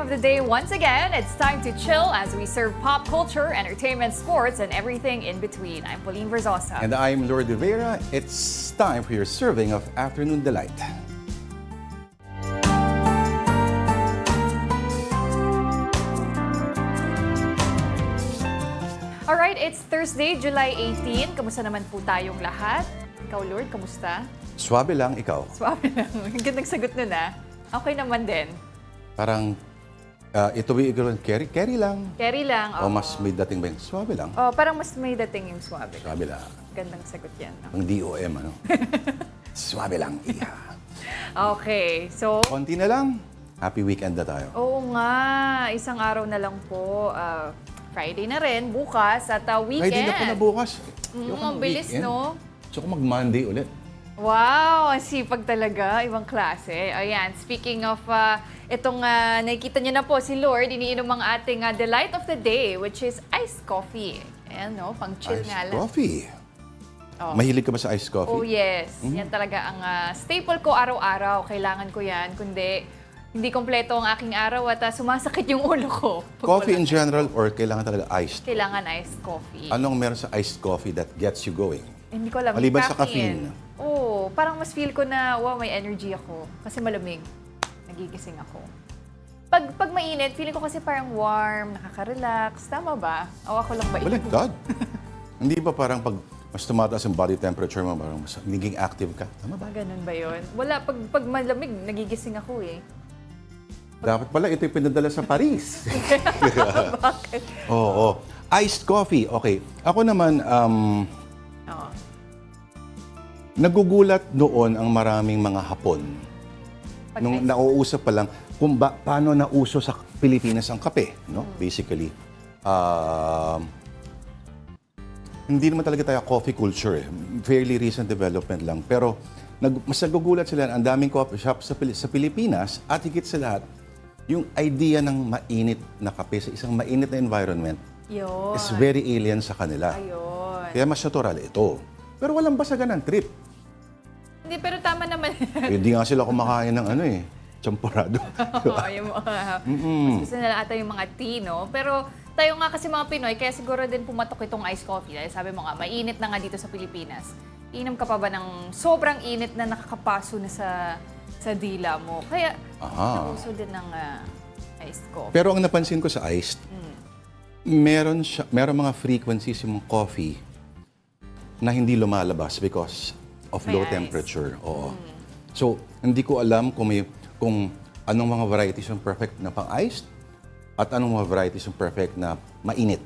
of the day once again. It's time to chill as we serve pop culture, entertainment, sports, and everything in between. I'm Pauline Verzosa. And I'm Lourd Veyra. It's time for your serving of Afternoon Delight. Alright, it's Thursday, July 18. Kamusta naman po tayong lahat? Ikaw, Lourd, kamusta? Swabe lang, ikaw. Swabe lang. Ang gandang sagot nun, ah. Okay naman din. Parang ito yung carry lang. Carry lang. O mas may dating ba yung swabe lang? Oh, parang mas may dating yung swabe. Swabe lang. Gandang sagot yan. No? Ang DOM, ano? Swabe lang, iya. Okay, so... Konti na lang. Happy weekend na tayo. Oo nga, isang araw na lang po. Friday na rin, bukas, at weekend. Friday na po na bukas. Ang bilis, no? So kung mag-Monday ulit. Wow, ang sipag talaga. Ibang klase. Ayan, speaking of itong nakikita niyo na po si Lourd, iniinom ang ating delight of the day, which is iced coffee. Ayan, no? Pang chill nga Iced lang. coffee. Oh. Mahilig ka ba sa iced coffee? Oh, yes. Yan talaga ang staple ko araw-araw. Kailangan ko yan. Kundi, hindi kompleto ang aking araw at sumasakit yung ulo ko. Coffee in general or kailangan talaga iced? Kailangan iced coffee. Anong meron sa iced coffee that gets you going? Hindi ko alam. Maliban sa caffeine. Oo, parang mas feel ko na, wow, may energy ako. Kasi malamig. Nagigising ako. Pag mainit, feeling ko kasi parang warm, nakaka-relax. Tama ba? O ako lang ba yun? Baliktad. Hindi ba parang pag mas tumataas ang body temperature mo, parang mas naging active ka? Tama ba? Ganun ba yun? Wala. Pag malamig, nagigising ako eh. Dapat pala ito'y pinadala sa Paris. Bakit? Oo. Iced coffee. Okay. Ako naman, Oo. nagugulat noon ang maraming mga Hapon. Pag Nung iced- nauusap pa lang kung paano nauso sa Pilipinas ang kape, no? Basically. Hindi naman talaga tayo coffee culture eh. Fairly recent development lang. Pero mas nagugulat sila ang daming coffee shop sa Pilipinas at higit sa lahat, yung idea ng mainit na kape sa isang mainit na environment Yun. is very alien sa kanila. Ayun. Kaya mas natural ito. Pero walang basagan ng trip. Hindi, pero tama naman. Hindi nga sila kumakain ng champurado. Oo, yung mga, mas gusto nila ata yung mga tea, no? Pero tayo nga kasi mga Pinoy, kaya siguro din pumatok itong iced coffee. Dahil sabi mo nga, mainit na nga dito sa Pilipinas. Inom ka pa ba ng sobrang init na nakakapaso na sa dila mo? Kaya nauso din ng iced coffee. Pero ang napansin ko sa iced, meron mga frequencies yung coffee na hindi lumalabas because of May low ice. temperature. Oo. So, hindi ko alam kung anong mga varieties yung perfect na pang-iced at anong mga varieties yung perfect na mainit.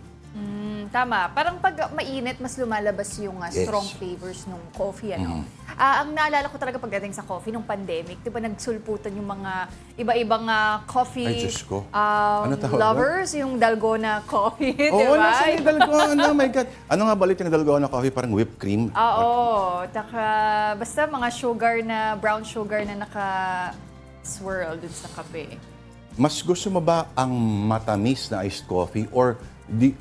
Tama. Parang pag mainit, mas lumalabas yung Yes. strong flavors ng coffee, ano? Ang naalala ko talaga pagdating sa coffee, nung pandemic, di ba nagsulputan yung mga iba-ibang coffee Ay, Diyos ko. Ano tawag doon? lovers, yung dalgona coffee, di Oo, ba? nasa yung dalgona. Oh my God. Ano nga balit yung dalgona coffee? Parang whipped cream? Oo. Taka, basta mga sugar na, brown sugar na naka-swirl dun sa kape. Mas gusto mo ba ang matamis na iced coffee or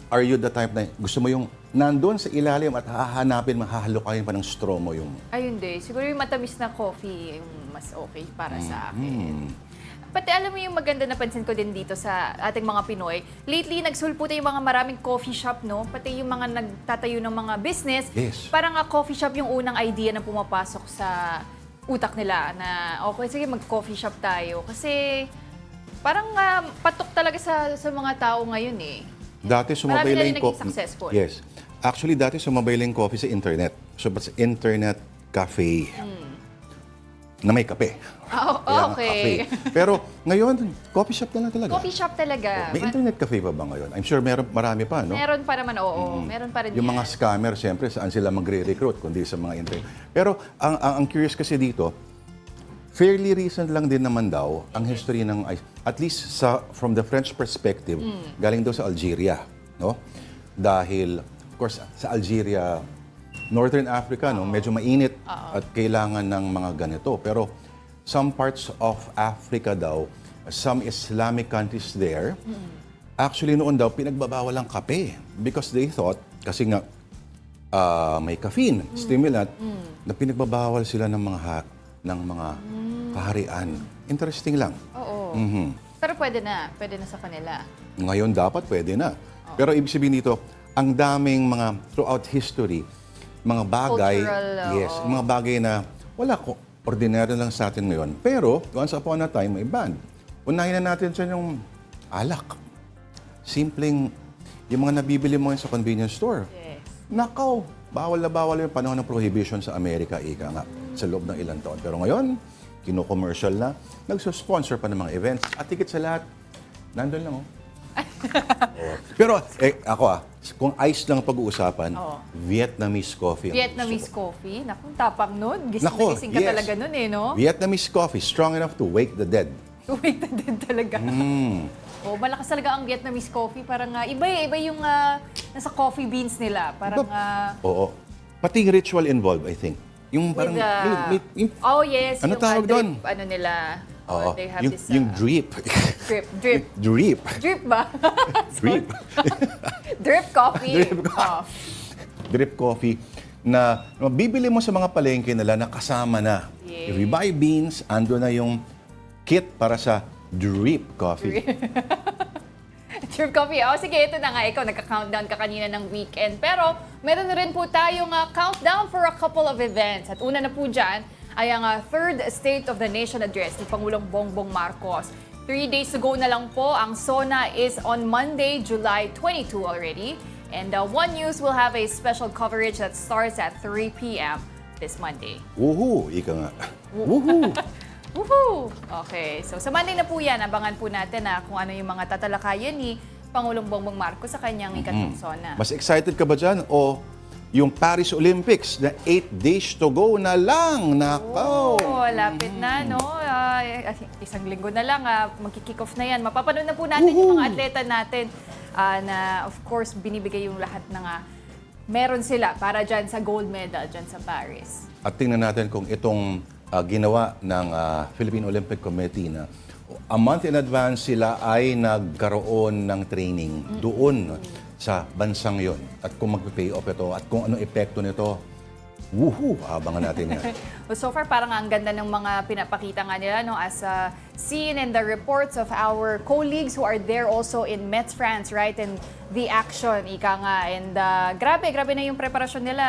are you the type na gusto mo yung nandun sa ilalim at hahanapin, mahahalukayin pa ng straw mo yung... Ayun din. Siguro yung matamis na coffee yung mas okay para sa akin. Pati alam mo yung maganda na pansin ko din dito sa ating mga Pinoy, lately nagsulputan yung mga maraming coffee shop, no? Pati yung mga nagtatayo ng mga business. Yes. Parang coffee shop yung unang idea na pumapasok sa utak nila na okay, sige mag-coffee shop tayo. Kasi parang patok talaga sa mga tao ngayon eh. Dati sumabay Marami na lang rin yung naging successful. Yes. Actually, dati sumabay lang yung coffee sa internet. So, sa internet cafe na may kape. Oh, Kailangan okay. kape. Pero ngayon, coffee shop na lang talaga. Coffee shop talaga. May internet cafe pa ba ngayon? I'm sure marami pa, no? Meron pa naman, oo. Meron pa rin Yung yan. mga scammer, siyempre, saan sila magre-recruit kundi sa mga internet. Pero ang curious kasi dito, fairly recent lang din naman daw ang history ng ice. At least from the French perspective, galing daw sa Algeria, no? Dahil of course sa Algeria, Northern Africa, no, medyo mainit at kailangan ng mga ganito. Pero some parts of Africa daw, some Islamic countries there, actually noon daw pinagbabawal ang kape because they thought kasi nga may caffeine, stimulant, na pinagbabawal sila ng mga kaharian. Interesting lang. Oo. Pero pwede na sa kanila. Ngayon dapat pwede na. Pero ibig sabihin dito, ang daming mga throughout history, mga bagay, mga bagay na wala ko, ordinary lang sa atin ngayon. Pero once upon a time, may ban. Unahin na natin sa yung alak. Simpleng, yung mga nabibili mo sa convenience store. Yes. Nakaw, bawal na bawal yung panahon ng prohibition sa Amerika, ika nga, sa loob ng ilang taon. Pero ngayon, kino-commercial na, nagsusponsor pa ng mga events, at higit sa lahat, nandun lang, Pero, ako kung ice lang pag-uusapan, Vietnamese coffee. Vietnamese coffee? Naku, tapang nun. Nako, Gising ka talaga nun no? Vietnamese coffee, strong enough to wake the dead. To wake the dead talaga. Malakas talaga ang Vietnamese coffee. Parang iba yung nasa coffee beans nila. Parang... Oo. Pati yung ritual involved, I think. Yung parang... yes. Ano yung tawag doon? Ano nila. They have this... Yung drip. Drip. Drip. Drip ba? Drip. Drip coffee. Drip coffee na bibili mo sa mga palengke nila na kasama na. Yeah. If you buy beans, ando na yung kit para sa drip coffee. Drip coffee. Sige, ito na nga. Ikaw, nagka-countdown ka kanina ng weekend. Pero meron na rin po tayong countdown for a couple of events. At una na po dyan ay ang third State of the Nation address ni Pangulong Bongbong Marcos. 3 days to go na lang po. Ang SONA is on Monday, July 22 already. And One News will have a special coverage that starts at 3 p.m. this Monday. Woohoo! Ika nga. Woohoo! Woohoo! Okay, so sa Monday na po yan, abangan po natin kung ano yung mga tatalakayan ni Pangulong Bongbong Marcos sa kanyang ikatlong SONA. Mas excited ka ba dyan o yung Paris Olympics na 8 days to go na lang? Nako! Lapit na, no? Isang linggo na lang, magkikick off na yan. Mapapanood na po natin yung mga atleta natin na of course binibigay yung lahat ng meron sila para dyan sa gold medal dyan sa Paris. At tingnan natin kung itong ginawa ng Philippine Olympic Committee na a month in advance sila ay nagkaroon ng training doon sa bansang yon. At kung mag-pay off ito at kung anong epekto nito, woohoo! Abangan natin yan. Well, so far, parang ang ganda ng mga pinapakita nga nila, no? As seen in the reports of our colleagues who are there also in Metz, France, right? And the action, ika nga. And grabe na yung preparasyon nila.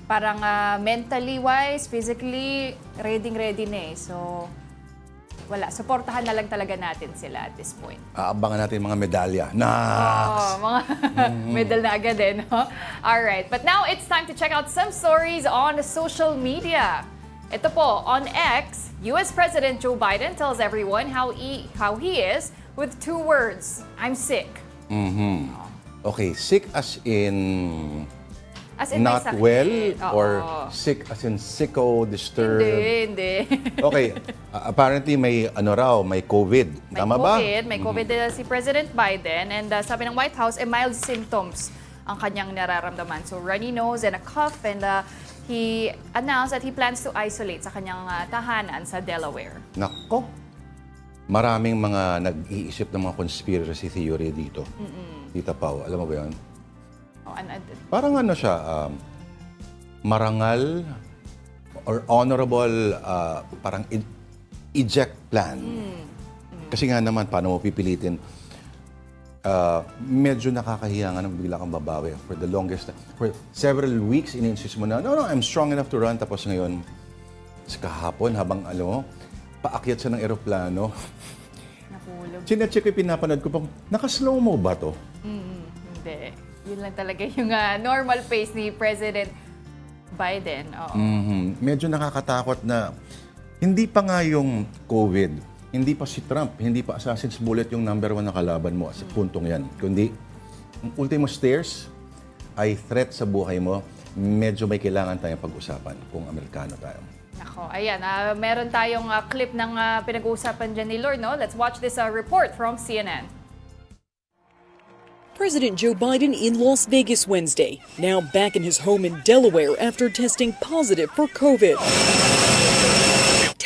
Parang mentally wise, physically, ready na eh. So, wala. Suportahan na lang talaga natin sila at this point. Abangan natin mga medalya. Mga medal na agad eh, no? Alright, but now it's time to check out some stories on social media. Ito po, on X, US President Joe Biden tells everyone how he is with 2 words. I'm sick. Okay, sick as in... As in not well or sick as in sicko, disturbed? Hindi. Okay, apparently may may COVID. Tama ba? May COVID si President Biden and sabi ng White House, mild symptoms ang kanyang nararamdaman. So runny nose and a cough and he announced that he plans to isolate sa kanyang tahanan sa Delaware. Nako, maraming mga nag-iisip ng mga conspiracy theory dito. Tita Pao, alam mo ba yun? Parang siya, marangal or honorable parang eject plan. Kasi nga naman, paano mo pipilitin? Medyo nakakahiya nga nang bigla kang babawi. For the longest, for several weeks, in-insist mo na, no, I'm strong enough to run. Tapos ngayon, kahapon, habang paakyat siya ng eroplano, Nahulog. Sinecheck ko, pinapanood ko pang, naka-slow mo ba to? Hindi. Yun lang talaga yung normal pace ni President Biden. Medyo nakakatakot na hindi pa nga yung COVID, hindi pa si Trump, hindi pa assassin's bullet yung number 1 na kalaban mo sa puntong yan. Kundi, ang ultimo stairs ay threat sa buhay mo. Medyo may kailangan tayong pag-usapan kung Amerikano tayo. Nako, ayan. Meron tayong clip ng pinag-uusapan dyan ni Lourd, no? Let's watch this report from CNN. President Joe Biden in Las Vegas Wednesday, now back in his home in Delaware after testing positive for COVID.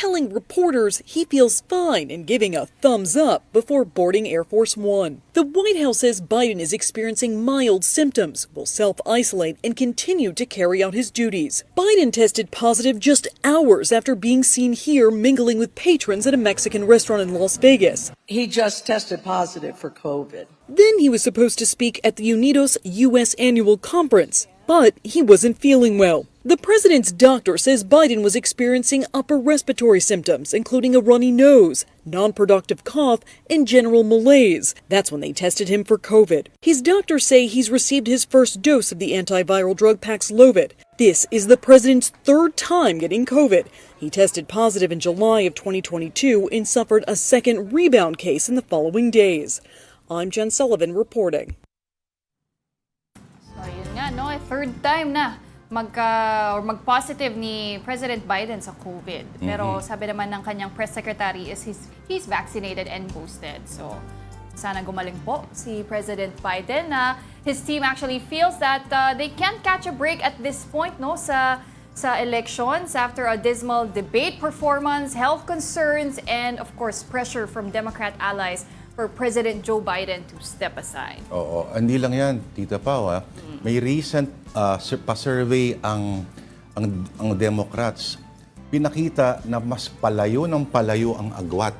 telling reporters he feels fine and giving a thumbs up before boarding Air Force One. The White House says Biden is experiencing mild symptoms, will self-isolate and continue to carry out his duties. Biden tested positive just hours after being seen here mingling with patrons at a Mexican restaurant in Las Vegas. He just tested positive for COVID. Then he was supposed to speak at the Unidos U.S. annual conference, but he wasn't feeling well. The president's doctor says Biden was experiencing upper respiratory symptoms, including a runny nose, non-productive cough, and general malaise. That's when they tested him for COVID. His doctors say he's received his first dose of the antiviral drug Paxlovid. This is the president's third time getting COVID. He tested positive in July of 2022 and suffered a second rebound case in the following days. I'm Jen Sullivan reporting. So yun nga, no? Third time na mag-positive ni President Biden sa COVID. Pero sabi naman ng kanyang press secretary is he's vaccinated and boosted. So sana gumaling po si President Biden na his team actually feels that they can't catch a break at this point, no, sa elections after a dismal debate performance, health concerns, and of course pressure from Democrat allies for President Joe Biden to step aside. Oo, hindi lang yan, Tita Pao. May recent pa-survey ang Democrats. Pinakita na mas palayo ng palayo ang agwat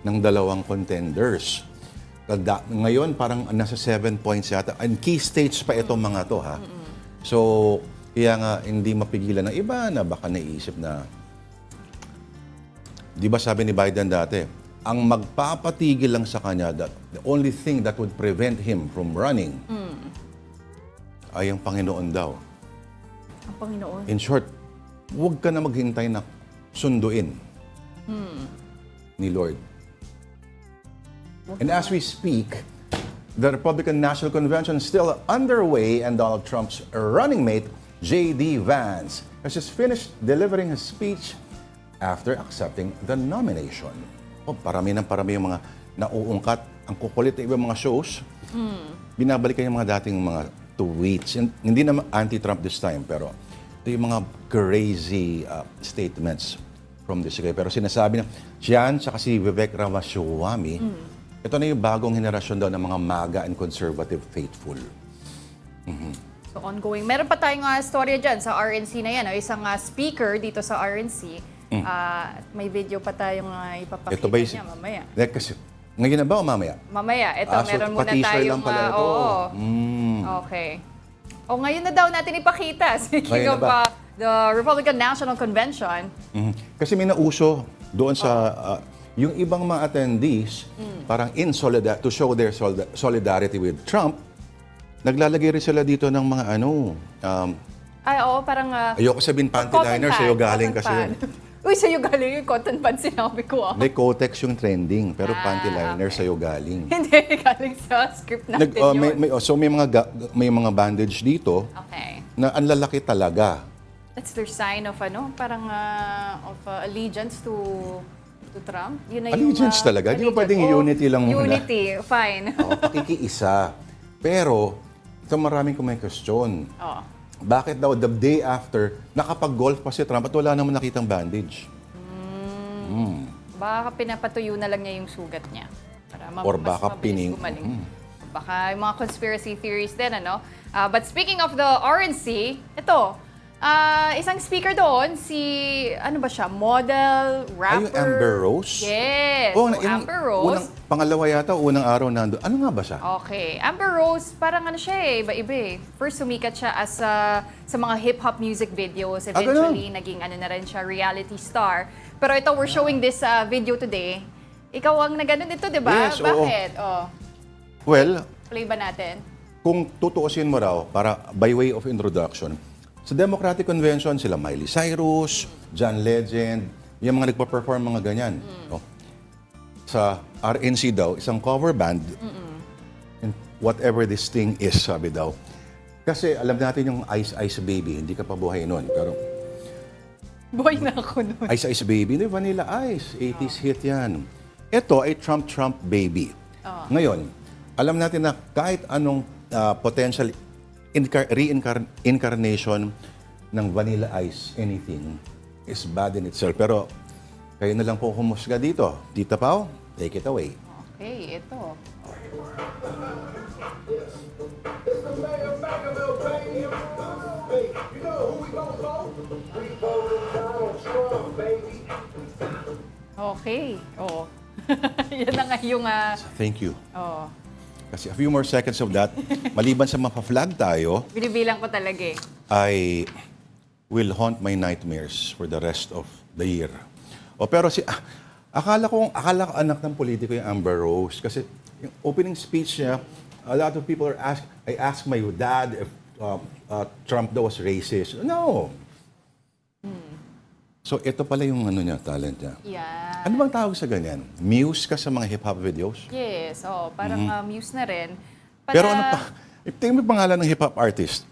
ng dalawang contenders. Ngayon, parang nasa 7 points yata. And key states pa itong mga to, ha? So, kaya nga, hindi mapigilan ng iba na baka naisip na, di ba sabi ni Biden dati, ang magpapatigil lang sa kanya, that the only thing that would prevent him from running ay ang Panginoon daw. Ang Panginoon. In short, huwag ka na maghintay na sunduin ni Lourd. And as we speak, the Republican National Convention is still underway and Donald Trump's running mate, J.D. Vance, has just finished delivering his speech after accepting the nomination. Parami yung mga nauungkat. Ang kukulit ng ibang mga shows, binabalikan yung mga dating mga tweets. Hindi naman anti-Trump this time, pero ito yung mga crazy statements from this guy. Pero sinasabi na, siyan, saka si Vivek Ramaswamy, ito na yung bagong henerasyon daw ng mga MAGA and conservative faithful. So ongoing. Meron pa tayong storya dyan sa RNC na yan. Isang speaker dito sa RNC. May video pa tayong ipapakita Ito ba niya mamaya. Kasi, ngayon na ba o mamaya? Mamaya. Ito, So meron muna pa-teaser tayong... lang pala ito. Oo. Okay. O ngayon na daw natin ipakita. Speaking of the Republican National Convention. Kasi may nauso doon sa... yung ibang mga attendees, parang to show their solidarity with Trump, naglalagay rin sila dito ng mga Ay, oo, parang... ayoko sabihin panty liner, sa'yo galing kasi yun. Uy, sa'yo galing yung cotton pants sinabi ko. May Kotex yung trending, pero panty liner sa'yo galing. Hindi, galing sa script natin yun. So may mga bandage dito na ang lalaki talaga. That's their sign of parang of allegiance to Trump. Yun na Allegiance talaga? Di ba pwedeng unity lang muna? Unity, fine. Pakikiisa. Pero, ito maraming may question. Oo. Bakit daw the day after, nakapag-golf pa si Trump at wala naman nakitang bandage? Baka pinapatuyo na lang niya yung sugat niya. Para Or baka gumaling. Baka yung mga conspiracy theories din, But speaking of the RNC, ito, isang speaker doon, ano ba siya? Model, rapper. Ay, yung Amber Rose? Yes. Amber Rose. Pangalawa yata, unang araw nando. Ano nga ba siya? Okay. Amber Rose, parang siya iba-iba. First, sumikat siya as sa mga hip-hop music videos. Eventually, naging na rin siya, reality star. Pero ito, we're showing this video today. Ikaw ang naganon ito, di ba? Yes, Bakit? Well, play ba natin? Kung tutuusin mo raw, para by way of introduction, sa Democratic Convention, sila Miley Cyrus, John Legend, yung mga nagpa-perform mga ganyan. Sa RNC daw, isang cover band, and whatever this thing is, sabi daw. Kasi alam natin yung Ice Ice Baby, hindi ka pa buhay nun. Pero Boy na ako nun. Ice Ice Baby, hindi, Vanilla Ice, 80s hit yan. Ito ay Trump Trump Baby. Ngayon, alam natin na kahit anong potential reincarnation ng Vanilla Ice, anything, is bad in itself. Pero Kayo na lang po humusga dito. Tita Pao, take it away. Okay, ito. Okay. Oo. Yan na nga yung... Thank you. oh, Kasi a few more seconds of that, maliban sa mapa-flag tayo, binibilang ko talaga eh. I will haunt my nightmares for the rest of the year. Pero akala ko anak ng politiko yung Amber Rose kasi yung opening speech niya, a lot of people I asked my dad if Trump daw was racist. No. So ito pala yung talent niya. Yeah. Ano bang tawag sa ganyan? Muse ka sa mga hip-hop videos? Yes, parang muse na rin. Pero ano pa? Tingnan mo yung pangalan ng hip-hop artist.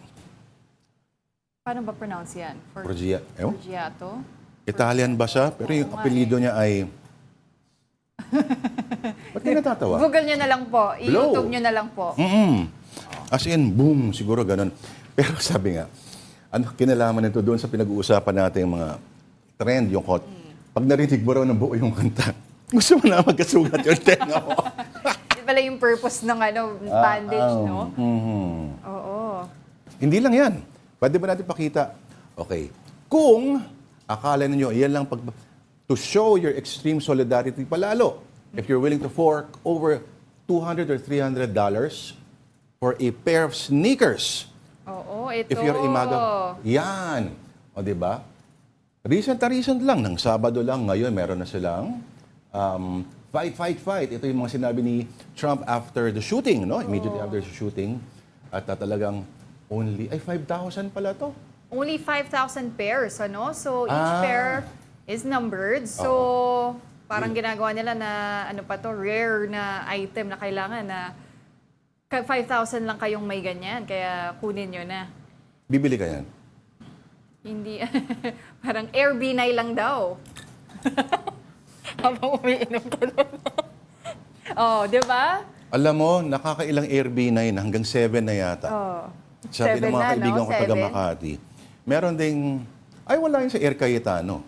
Paano ba pronounce yan? Forgiato? Italian ba siya? Pero yung apelido niya ay... Ba't ka natatawa? Google nyo na lang po. I-YouTube nyo na lang po. As in, boom, siguro ganun. Pero sabi nga, ano kinalaman nito doon sa pinag-uusapan natin yung mga trend, yung hot. Pag narinig mo raw ng buo yung kanta, gusto mo na magkasugat yung tenga mo. Di pala yung purpose ng bandage, no? Oo. Hindi lang yan. Pwede ba natin pakita? Okay. Kung akala ninyo, yan lang to show your extreme solidarity palalo. If you're willing to fork over $200 or $300 for a pair of sneakers. Oo, ito. If you're imaga, yan. O, di ba? Recent lang, ng Sabado lang, ngayon meron na silang fight. Ito yung mga sinabi ni Trump after the shooting, no? Immediately after the shooting. At talagang only, 5,000 pala to. Only 5,000 pairs, ano? So, each pair is numbered. So, parang ginagawa nila na, rare na item na kailangan na 5,000 lang kayong may ganyan. Kaya kunin nyo na. Bibili ka yan? Hindi. Parang Airbnb lang daw. Habang umiinom ka na. Di ba? Alam mo, nakakailang Airbnb na hanggang 7 na yata. Sabi ng mga kaibigan ko taga Makati. Meron ding, wala yun sa Air Cayetano.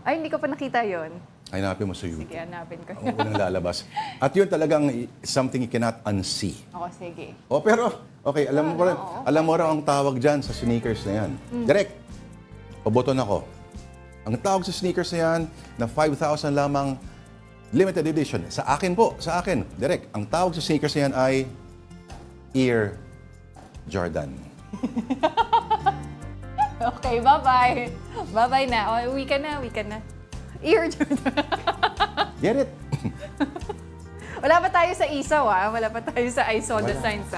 Ay, hindi ko pa nakita yon. Ay, hanapin mo sa YouTube. Sige, hanapin ko. Unang lalabas. At yun talagang something you cannot unsee. Sige. Pero, okay, alam mo raw ang tawag dyan sa sneakers na yan. Direct, paboton ako. Ang tawag sa sneakers na yan, na 5,000 lamang limited edition. Sa akin po, direct. Ang tawag sa sneakers na yan ay Air Jordan. Okay, bye-bye. Bye-bye na. Uwi ka na. Air Jordan. Get it? Wala pa tayo sa isaw, Wala pa tayo sa I saw the signs,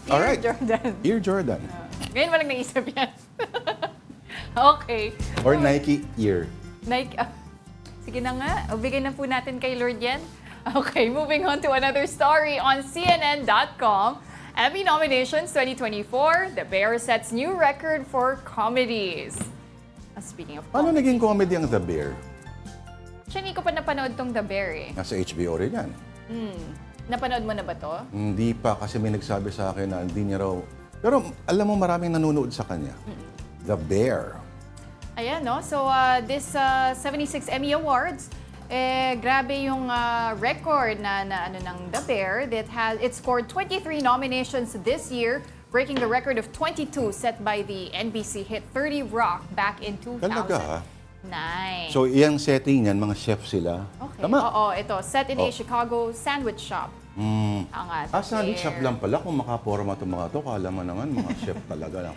Alright. Jordan. Air Jordan. Ngayon walang naisip yan. Okay. Or Nike Ear. Nike, sige na nga. Bigay na po natin kay Lourd yan. Okay, moving on to another story on CNN.com. Emmy nominations 2024, The Bear sets new record for comedies. Speaking of Paano comedy, naging comedy ang The Bear? siya, hindi ko pa napanood tong The Bear eh. Nasa HBO rin yan. Napanood mo na ba to? Hindi pa kasi may nagsabi sa akin na hindi niya raw. Pero alam mo maraming nanonood sa kanya. The Bear. Ayan, no? So, this 76 Emmy Awards, grabe yung record ng The Bear that it scored 23 nominations this year, breaking the record of 22 set by the NBC hit 30 Rock back in 2009. Talaga? So, iyang setting yan, mga chef sila. Okay. Tama? Oo, ito. Set in a Chicago sandwich shop. Ang sandwich shop lang pala. Kung makaporma itong mga to, kala mo naman mga chef talaga.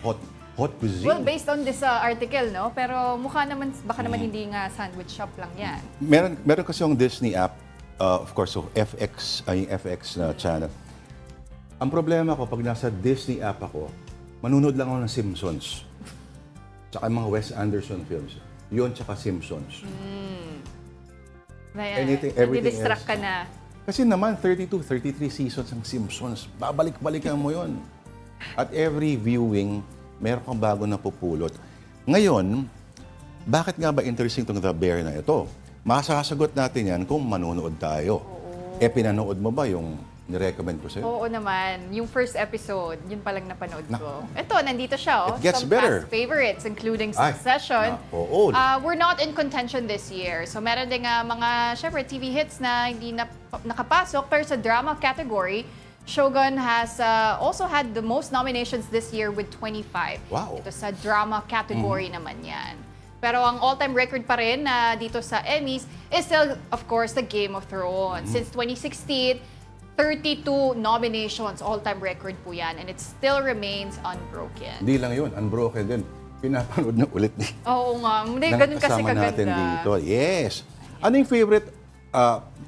Hot cuisine. Well, based on this article, no? Pero mukha naman, baka naman hindi nga sandwich shop lang yan. Meron kasi yung Disney app, of course, so FX, yung FX na channel. Ang problema ko, pag nasa Disney app ako, manunod lang ako ng Simpsons. Tsaka yung mga Wes Anderson films. Yun, tsaka Simpsons. Everything Distract else. ka na. Kasi naman, 32, 33 seasons ng Simpsons. Babalik-balikan mo yun. At every viewing, meron kang bago na pupulot. Ngayon, bakit nga ba interesting itong The Bear na ito? Masasagot natin yan kung manonood tayo. Pinanood mo ba yung Nirecommend ko sa'yo. Oo naman. Yung first episode, yun palang napanood ko. Ito, nandito siya. It gets Some better. past favorites, including Ay, Succession. oo. We're not in contention this year. So meron din mga, syempre, TV hits na hindi nakapasok. Pero sa drama category, Shogun has also had the most nominations this year with 25. Wow. Ito sa drama category naman yan. Pero ang all-time record pa rin dito sa Emmys is still, of course, the Game of Thrones. Since 2016, 32 nominations, all-time record po yan. And it still remains unbroken. Hindi lang yun, unbroken din. Pinapanood na ulit ni Oo nga. Hindi, ng ganun kasi kasama natin kaganda. dito. Yes. Ano yung favorite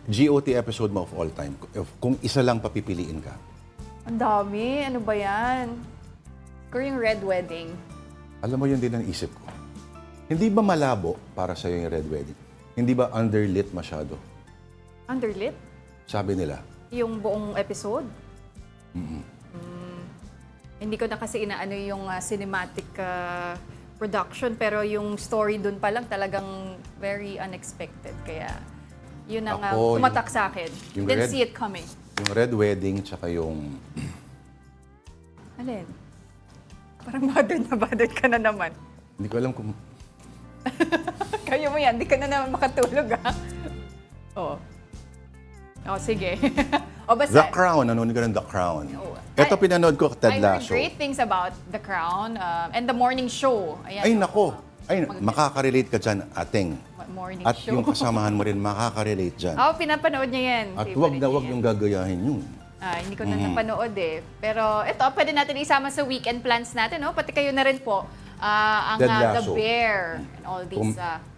GOT episode mo of all time? Kung isa lang papipiliin ka. Ang dami. Ano ba yan? Siguro yung Red Wedding. Alam mo, yun din ang isip ko. Hindi ba malabo para sa'yo yung Red Wedding? Hindi ba underlit masyado? Underlit? Sabi nila. Yung buong episode? Hindi ko na kasi inaano yung cinematic production, pero yung story dun pa lang talagang very unexpected. Kaya yun ang Ako, tumatak sa akin. yung Didn't Red- see it coming. Yung Red Wedding, tsaka yung... Alin? Parang bothered ka na naman. Hindi ko alam kung... Kayo mo yan, di ka na naman makatulog, ha? Oo. Oh, sige. O basta, The Crown. Nanonood ka ng The Crown. Oo. Ito pinanood ko, Ted I heard Lasso. great things about The Crown and the morning show. Ayan, Ay, nako. Ay, makaka-relate ka dyan, ating. morning At show. yung kasamahan mo rin, makaka-relate dyan. Oo, pinapanood niya yan. At Favorite wag na niya wag yan. yung gagayahin yun. Hindi ko na napanood eh. Pero ito, pwede natin isama sa weekend plans natin, no? Pati kayo na rin po. Ang Ted The Lasso. Bear and all these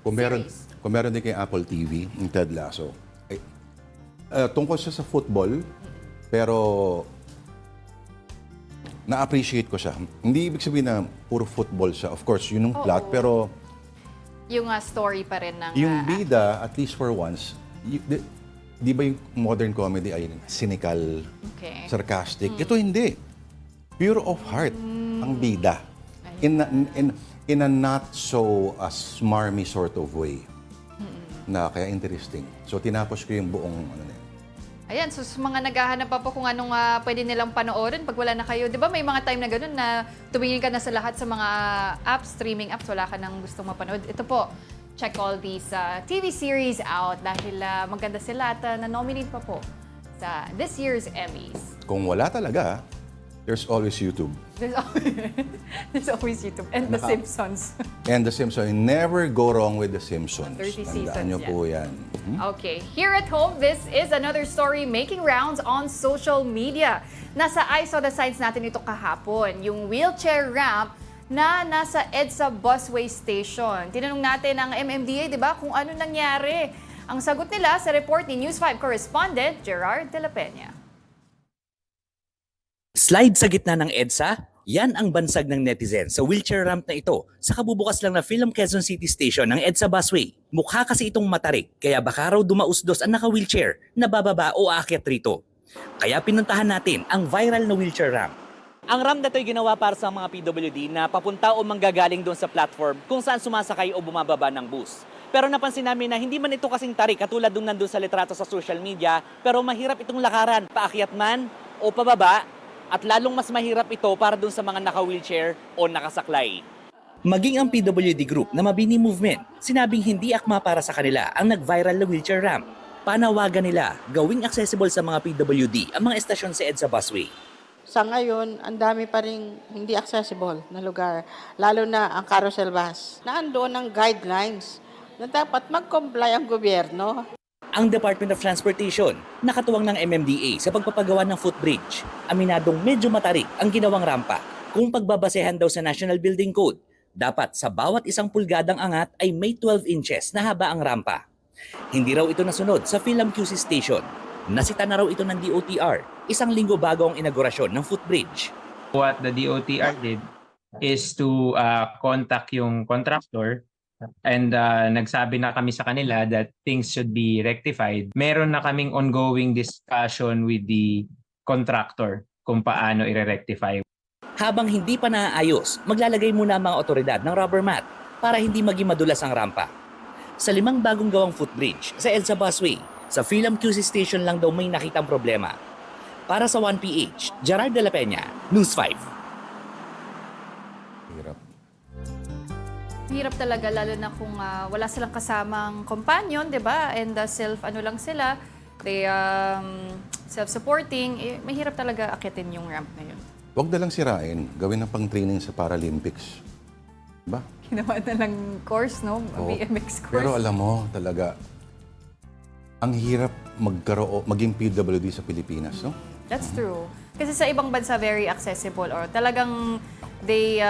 series. Kung meron din kay Apple TV, yung Ted Lasso, tungkol siya sa football, pero na-appreciate ko siya. Hindi ibig sabihin na puro football siya. Of course, yun yung plot, pero Yung story pa rin ng... yung bida, at least for once, di ba yung modern comedy ay cynical, Okay. sarcastic? Ito hindi. Pure of heart ang bida. In a not so smarmy sort of way. Na kaya interesting. So tinapos ko yung buong ano na yun. Ayan, so sa mga naghahanap pa po kung anong pwede nilang panoorin pag wala na kayo. Di ba may mga time na ganun na tumingin ka na sa lahat sa mga apps, streaming apps, wala ka nang gustong mapanood. Ito po, check all these TV series out dahil maganda sila at na-nominate pa po sa this year's Emmys. Kung wala talaga, there's always YouTube. There's always YouTube and The Simpsons. And The Simpsons, never go wrong with The Simpsons. 30 seasons Tandaan nyo yan. po yan. Okay, here at home, this is another story making rounds on social media. Nasa I Saw the Signs natin ito kahapon, yung wheelchair ramp na nasa EDSA busway station. Tinanong natin ang MMDA, di ba, kung ano nangyari. Ang sagot nila sa report ni News 5 correspondent Gerard De La Peña. Slide sa gitna ng EDSA? Yan ang bansag ng netizen sa wheelchair ramp na ito sa kabubukas lang na Film Quezon City Station ng EDSA Busway. Mukha kasi itong matarik kaya baka raw dumausdos ang naka-wheelchair na bababa o aakyat rito. Kaya pinuntahan natin ang viral na wheelchair ramp. Ang ramp na ito ay ginawa para sa mga PWD na papunta o manggagaling doon sa platform kung saan sumasakay o bumababa ng bus. Pero napansin namin na hindi man ito kasing tarik katulad nung nandun sa litrato sa social media, pero mahirap itong lakaran, paakyat man o pababa, at lalong mas mahirap ito para doon sa mga naka-wheelchair o nakasaklay. Maging ang PWD group na Mabini Movement, sinabing hindi akma para sa kanila ang nag-viral na wheelchair ramp. Panawagan nila gawing accessible sa mga PWD ang mga estasyon sa EDSA Busway. Sa ngayon, ang dami pa rin hindi accessible na lugar, lalo na ang carousel bus. Naandoon ang guidelines na dapat mag-comply ang gobyerno. Ang Department of Transportation nakatuwang ng MMDA sa pagpapagawa ng footbridge. Aminadong medyo matarik ang ginawang rampa. Kung pagbabasehan daw sa National Building Code, dapat sa bawat isang pulgadang angat ay may 12 inches na haba ang rampa. Hindi raw ito nasunod sa Film QC Station. Nasita na raw ito ng DOTR, isang linggo bago ang inaugurasyon ng footbridge. What the DOTR did is to contact yung contractor and nagsabi na kami sa kanila that things should be rectified. Meron na kaming ongoing discussion with the contractor kung paano i-rectify. Habang hindi pa naaayos, maglalagay muna ang mga otoridad ng rubber mat para hindi maging madulas ang rampa. Sa 5 bagong gawang footbridge sa EDSA Busway, sa Film QC Station lang daw may nakitang problema. Para sa 1PH, Gerard de la Peña, News 5. Hirap. Hirap talaga, lalo na kung wala silang kasamang companion, di ba? And lang sila, they self-supporting, mahirap talaga akitin yung ramp na yun. Huwag na lang sirain, gawin ng pang-training sa Paralympics. Diba? Ginawa na lang course, no? Oo. BMX course. Pero alam mo, talaga, ang hirap maging PWD sa Pilipinas, no? That's true. Kasi sa ibang bansa, very accessible or talagang they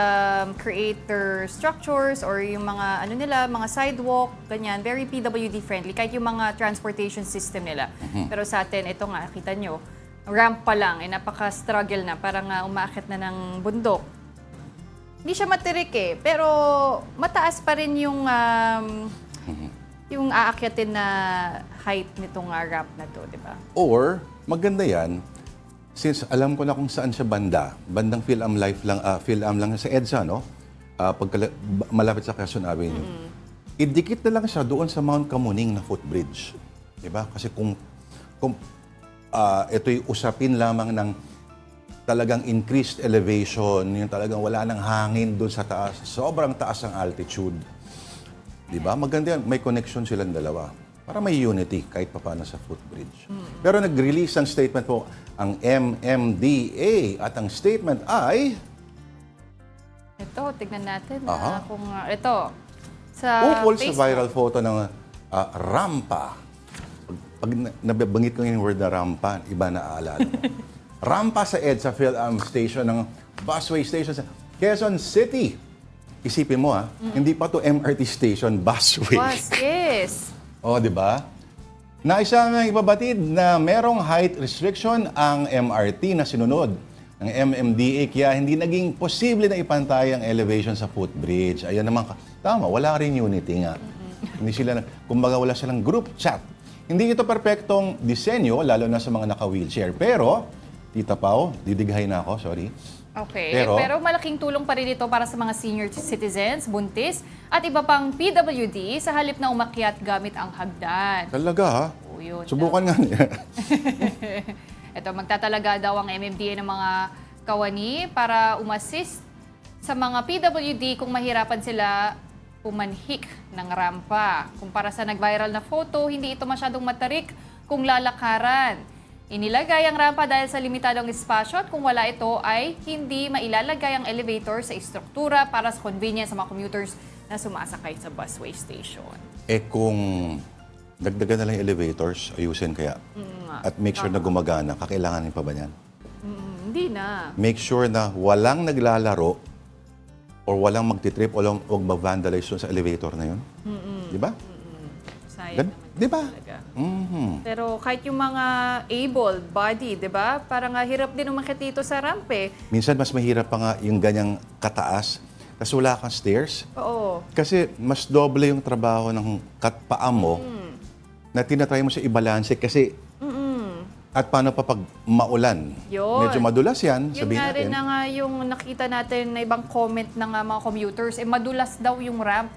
create their structures or yung mga mga sidewalk, ganyan, very PWD friendly kahit yung mga transportation system nila. Pero sa atin, ito nga, kita nyo, ramp pa lang, napaka-struggle na, parang umaakit na ng bundok. Hindi siya matirik pero mataas pa rin yung aakyatin na height nitong ramp na to, di ba? Or, maganda yan, since alam ko na kung saan siya bandang Phil-Am lang sa EDSA, no? Malapit sa Quezon Avenue. Idikit na lang siya doon sa Mount Kamuning na footbridge. Diba? Kasi kung ito'y usapin lamang ng talagang increased elevation, yung talagang wala ng hangin doon sa taas, sobrang taas ang altitude. Diba? Maganda yan, may connection silang dalawa. Para may unity kahit papaano sa footbridge. Pero nag-release ng statement po ang MMDA at ang statement ay... Ito, tignan natin Aha. kung ito. Sa ukol sa Facebook. viral photo ng rampa. Pag nabanggit ko yung word na rampa, iba na aalala mo. Rampa sa EDSA Phil-Am Station ng busway station sa Quezon City. Isipin mo hindi pa to MRT station, busway. Bus, yes. O, di ba? Naisa ng ibabatid na merong height restriction ang MRT na sinunod ng MMDA kaya hindi naging posible na ipantay ang elevation sa footbridge. Ayan naman, tama, wala rin unity nga. Hindi sila, kumbaga wala silang group chat. Hindi ito perpektong disenyo, lalo na sa mga naka-wheelchair. Pero, Tita Pao, didighay na ako, sorry. Okay, pero malaking tulong pa rin ito para sa mga senior citizens, buntis, at iba pang PWD sa halip na umakyat gamit ang hagdan. Talaga ha? Oo, yun. Subukan nga niya. Ito, magtatalaga daw ang MMDA ng mga kawani para umassist sa mga PWD kung mahirapan sila umanhik ng rampa. Kumpara sa nag-viral na photo, hindi ito masyadong matarik kung lalakaran. Inilagay ang rampa dahil sa limitadong espasyo at kung wala ito ay hindi mailalagay ang elevator sa istruktura para sa convenience sa mga commuters na sumasakay sa busway station. Kung dagdagan na lang yung elevators, ayusin kaya. At make sure na gumagana. Kakailanganin pa ba yan? Hindi na. Make sure na walang naglalaro or walang magtitrip o huwag mag-vandalize sa elevator na yun. Di ba? Sayang naman. Di ba? Talaga. Pero kahit yung mga able body, di ba? Parang hirap din umakyat dito sa ramp Minsan mas mahirap pa nga yung ganyang kataas. Tapos wala kang stairs. Oo. Kasi mas doble yung trabaho ng paa mo na tinatry mo siya ibalanse kasi at paano pa pag maulan? Yun. Medyo madulas yan, Yun sabihin nga rin natin. na nga yung nakita natin na ibang comment ng mga commuters, madulas daw yung ramp.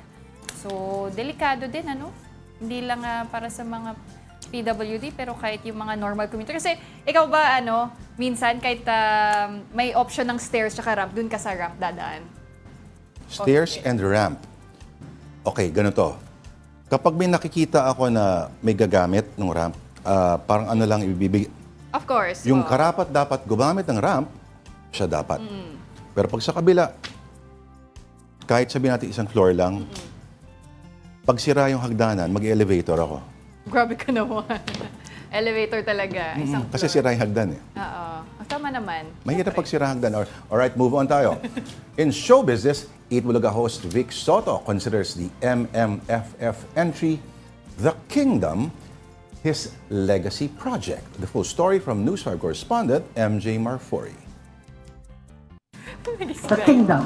So, delikado din, ano? Hindi lang para sa mga PWD, pero kahit yung mga normal commuter. Kasi ikaw ba, minsan kahit may option ng stairs tsaka ramp, dun ka sa ramp dadaan? Stairs and ramp. Okay, ganito. Kapag may nakikita ako na may gagamit ng ramp, parang lang ibibigay. Of course. Yung karapat dapat gumamit ng ramp, siya dapat. Pero pag sa kabila, kahit sabihin natin isang floor lang, pag sira yung hagdanan, mag-elevator ako. Grabe ka naman. Elevator talaga. Isang Kasi floor. sira yung hagdan eh. Oo. Tama naman. Mahirap pag sira hagdan. Alright, move on tayo. In show business, Eat-Bulaga host Vic Soto considers the MMFF entry The Kingdom his legacy project. The full story from News 5 correspondent MJ Marfori. The Kingdom.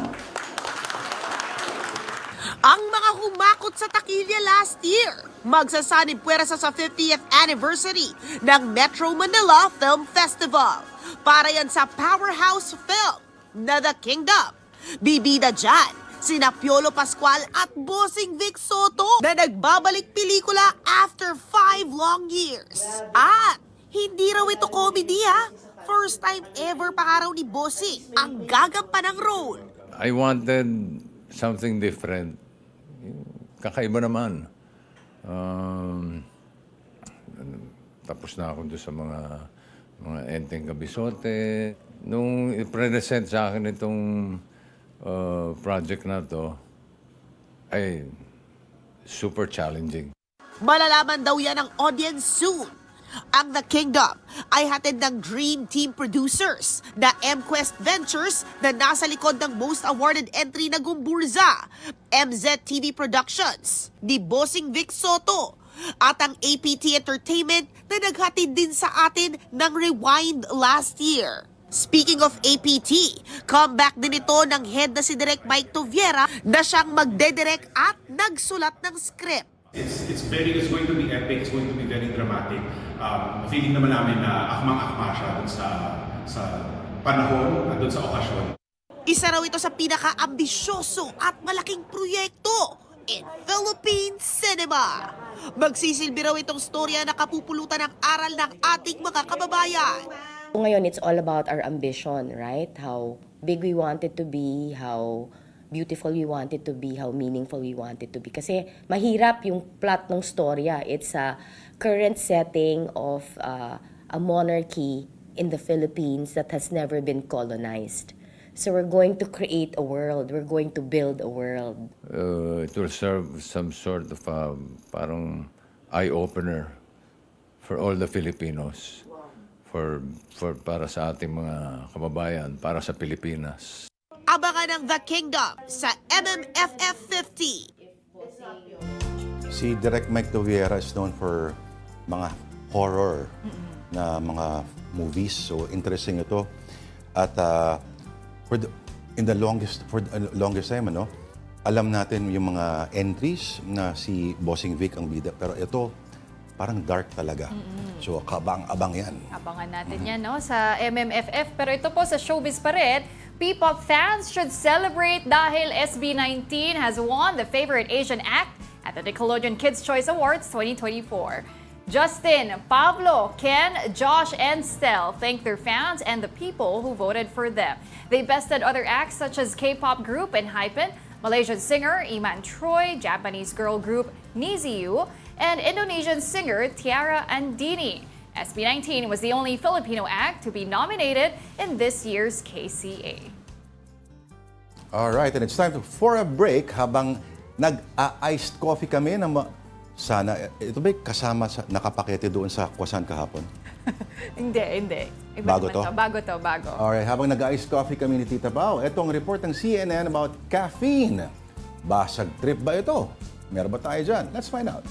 Ang mga humakot sa takilya last year, magsasanib puwersa sa 50th anniversary ng Metro Manila Film Festival. Para yan sa powerhouse film na The Kingdom. Bibida dyan, sina Piolo Pascual at Bossing Vic Soto na nagbabalik pelikula after 5 long years. At hindi raw ito comedy ha, First time ever pa nga raw ni Bossing ang gagampan ng role. I wanted something different. Kakaiba naman. Tapos na ako doon sa mga enteng kabisote. Nung i-present sa akin itong project na to, ay super challenging. Malalaman daw yan ng audience soon. Ang The Kingdom ay hatid ng Dream Team producers na MQuest Ventures na nasa likod ng most awarded entry na Gumburza, MZTV Productions, ni Bossing Vic Soto, at ang APT Entertainment na naghatid din sa atin ng Rewind last year. Speaking of APT, comeback din ito ng head na si Direk Mike Veyra na siyang magdedirect at nagsulat ng script. It's going to be epic, it's going to be very dramatic. Feeling naman namin na akmang-akma siya dun sa panahon at dun sa okasyon. Isa raw ito sa pinaka-ambisyoso at malaking proyekto in Philippine cinema. Magsisilbi raw itong storya na kapupulutan ng aral ng ating mga kababayan. Ngayon, it's all about our ambition, right? How big we want it to be, how beautiful we want it to be, how meaningful we want it to be. Kasi mahirap yung plot ng storya. It's a current setting of a monarchy in the Philippines that has never been colonized. So we're going to create a world. We're going to build a world. It will serve some sort of parang eye-opener for all the Filipinos. Para sa ating mga kababayan, para sa Pilipinas. Abangan ang The Kingdom sa MMFF 50. Si Direk Mike Veyra is known for mga horror na mga movies. So interesting ito. At for the longest time, alam natin yung mga entries na si Bossing Vic ang bida. Pero ito, parang dark talaga. So, kabang-abang yan. Abangan natin yan, no? Sa MMFF. Pero ito po sa showbiz pa rin, P-pop fans should celebrate dahil SB19 has won the Favorite Asian Act at the Nickelodeon Kids' Choice Awards 2024. Justin, Pablo, Ken, Josh, and Stel thank their fans and the people who voted for them. They bested other acts such as K-pop group Enhypen, Malaysian singer Iman Troy, Japanese girl group Niziu, and Indonesian singer Tiara Andini. SB19 was the only Filipino act to be nominated in this year's KCA. Alright, and it's time for a break habang nag-iced coffee kami na sana, ito ba'y kasama sa nakapakete doon sa kwasan kahapon? Hindi. Iba Bago naman to? Bago. Alright, habang nag-iced coffee kami ni Tita Pao, itong report ng CNN about caffeine. Basag trip ba ito? Meron ba tayo dyan? Let's find out.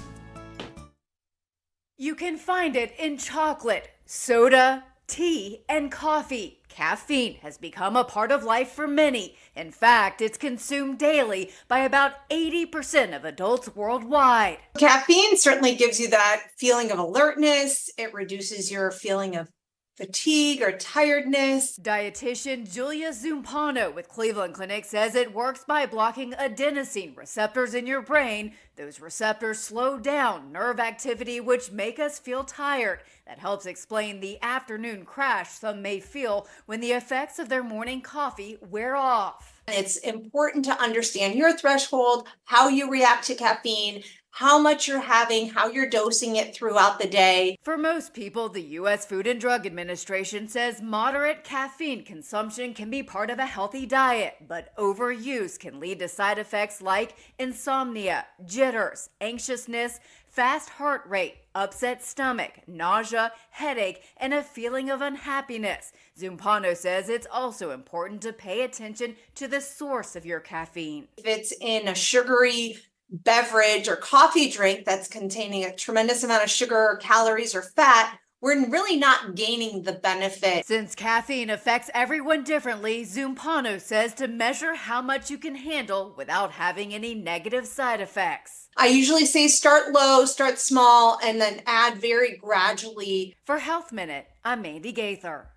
You can find it in chocolate, soda, tea, and coffee. Caffeine has become a part of life for many. In fact, it's consumed daily by about 80% of adults worldwide. Caffeine certainly gives you that feeling of alertness. It reduces your feeling of fatigue or tiredness. Dietitian Julia Zumpano with Cleveland Clinic says it works by blocking adenosine receptors in your brain. Those receptors slow down nerve activity, which make us feel tired. That helps explain the afternoon crash some may feel when the effects of their morning coffee wear off. It's important to understand your threshold, how you react to caffeine, how much you're having, how you're dosing it throughout the day. For most people, the U.S. Food and Drug Administration says moderate caffeine consumption can be part of a healthy diet, but overuse can lead to side effects like insomnia, jitters, anxiousness, fast heart rate, upset stomach, nausea, headache, and a feeling of unhappiness. Zumpano says it's also important to pay attention to the source of your caffeine. If it's in a sugary beverage or coffee drink that's containing a tremendous amount of sugar or calories or fat, we're really not gaining the benefit. Since caffeine affects everyone differently, Zumpano says to measure how much you can handle without having any negative side effects. I usually say start low, start small, and then add very gradually. For Health Minute, I'm Mandy Gaither.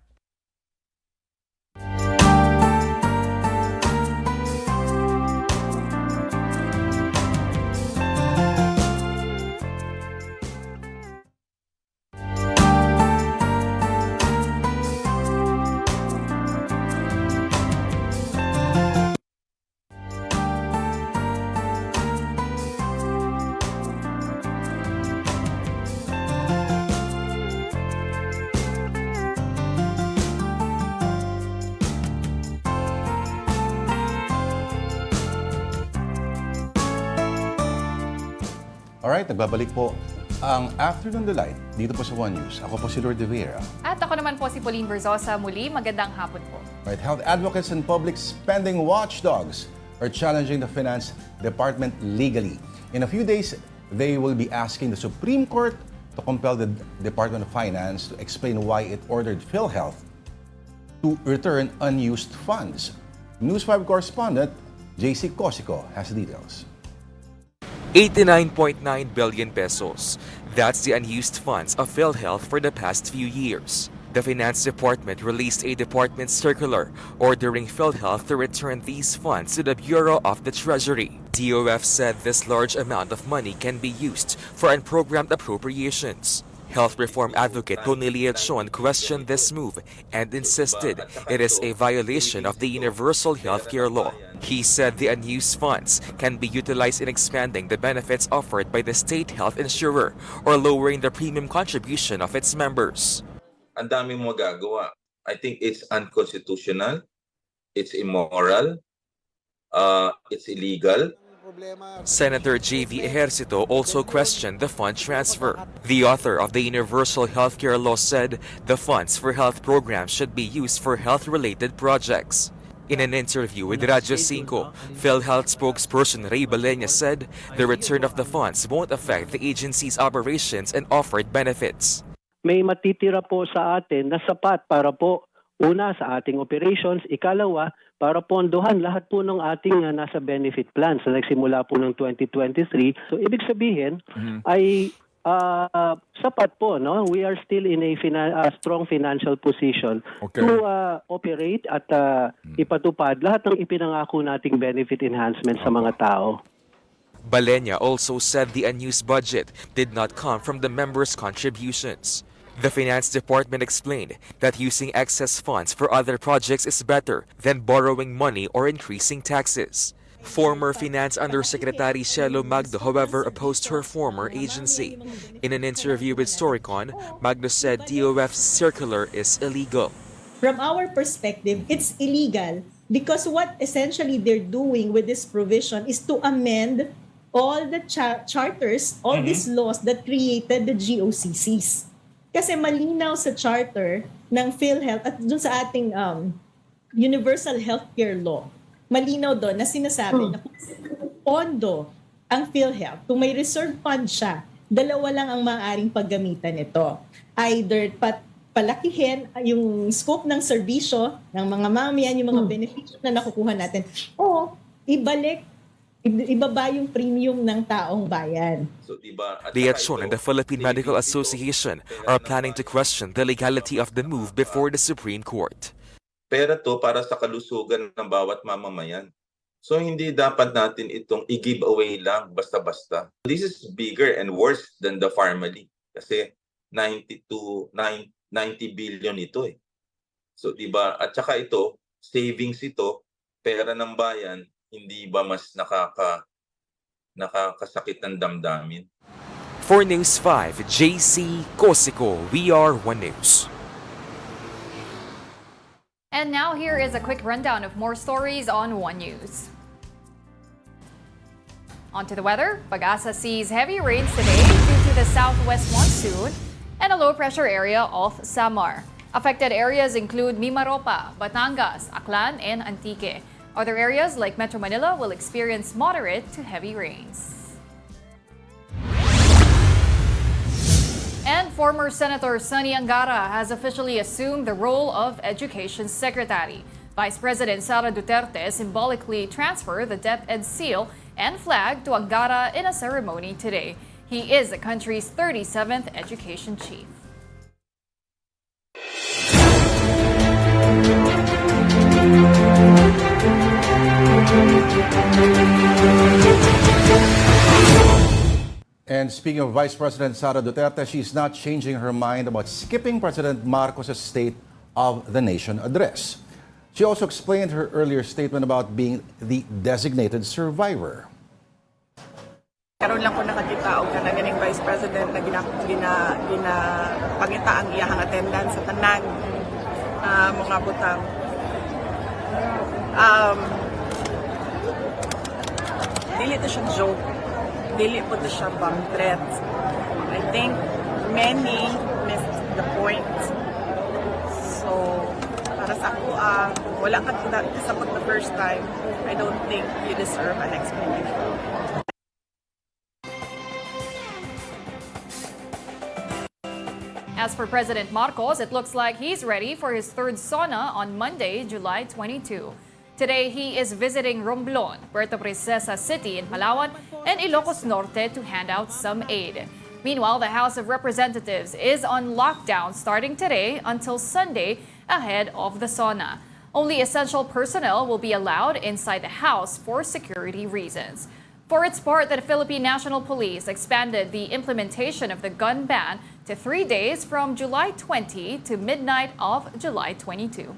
Alright, nagbabalik po ang Afternoon Delight dito po sa One News. Ako po si Lourd de Veyra. At ako naman po si Pauline Verzosa. Muli, magandang hapon po. Right, health advocates and public spending watchdogs are challenging the Finance Department legally. In a few days, they will be asking the Supreme Court to compel the Department of Finance to explain why it ordered PhilHealth to return unused funds. News 5 correspondent JC Cosico has details. 89.9 billion pesos. That's the unused funds of PhilHealth for the past few years. The Finance Department released a department circular ordering PhilHealth to return these funds to the Bureau of the Treasury. DOF said this large amount of money can be used for unprogrammed appropriations. Health reform advocate Cornelia Chon questioned this move and insisted it is a violation of the Universal Healthcare Law. He said the unused funds can be utilized in expanding the benefits offered by the state health insurer or lowering the premium contribution of its members. Ang daming magagawa. I think it's unconstitutional, it's immoral, it's illegal. Senator J.V. Ejercito also questioned the fund transfer. The author of the Universal Healthcare Law said the funds for health programs should be used for health-related projects. In an interview with Radyo 5, PhilHealth spokesperson Ray Balenya said the return of the funds won't affect the agency's operations and offered benefits. May matitira po sa atin na sapat para po una sa ating operations, ikalawa para pondohan lahat po ng ating nasa benefit plans na nagsimula po ng 2023. So ibig sabihin ay sapat po, no? We are still in a strong financial position to operate at ipatupad lahat ng ipinangako nating benefit enhancement sa mga tao. Balenya also said the unused budget did not come from the members' contributions. The Finance Department explained that using excess funds for other projects is better than borrowing money or increasing taxes. Former Finance Undersecretary Cielo Magdo, however, opposed her former agency. In an interview with Storycon, Magdo said DOF's circular is illegal. From our perspective, it's illegal because what essentially they're doing with this provision is to amend all the charters, all these laws that created the GOCCs. Kasi malinaw sa charter ng PhilHealth at dun sa ating Universal Healthcare Law, malinaw doon na sinasabi na kung pondo ang PhilHealth, kung may reserve fund siya, dalawa lang ang maaaring paggamitan nito. Either palakihin yung scope ng serbisyo ng mga mamayan, yung mga benepisyo na nakukuha natin, o ibaba yung premium ng taong bayan. Liachon and the Philippine Medical Association are planning to question the legality of the move before the Supreme Court. Pera to para sa kalusugan ng bawat mamamayan. So hindi dapat natin itong i-give away lang basta-basta. This is bigger and worse than the family. Kasi 90 billion ito eh. So diba, at saka ito, savings ito, pera ng bayan, hindi ba mas nakakasakit ng damdamin? For News 5, JC Cosico, we are One News. And now here is a quick rundown of more stories on One News. On to the weather. Pag-asa sees heavy rains today due to the southwest monsoon and a low-pressure area off Samar. Affected areas include Mimaropa, Batangas, Aklan, and Antique. Other areas like Metro Manila will experience moderate to heavy rains. And former Senator Sonny Angara has officially assumed the role of Education Secretary. Vice President Sara Duterte symbolically transferred the DepEd seal and flag to Angara in a ceremony today. He is the country's 37th education chief. And speaking of Vice President Sara Duterte, she's not changing her mind about skipping President Marcos' State of the Nation address. She also explained her earlier statement about being the designated survivor. Karon lang ko nakakita og ganing Vice President na ginapangita ang iyahang attendance sa tanan mga butang. Dili to siya joke. dili po to siya bomb threat. I think many missed the point. So, para sa ako, wala ka kasabot the first time, I don't think you deserve an explanation. As for President Marcos, it looks like he's ready for his third sauna on Monday, July 22. Today, he is visiting Romblon, Puerto Princesa City in Palawan, and Ilocos Norte to hand out some aid. Meanwhile, the House of Representatives is on lockdown starting today until Sunday ahead of the sauna. Only essential personnel will be allowed inside the House for security reasons. For its part, the Philippine National Police expanded the implementation of the gun ban to 3 days from July 20 to midnight of July 22.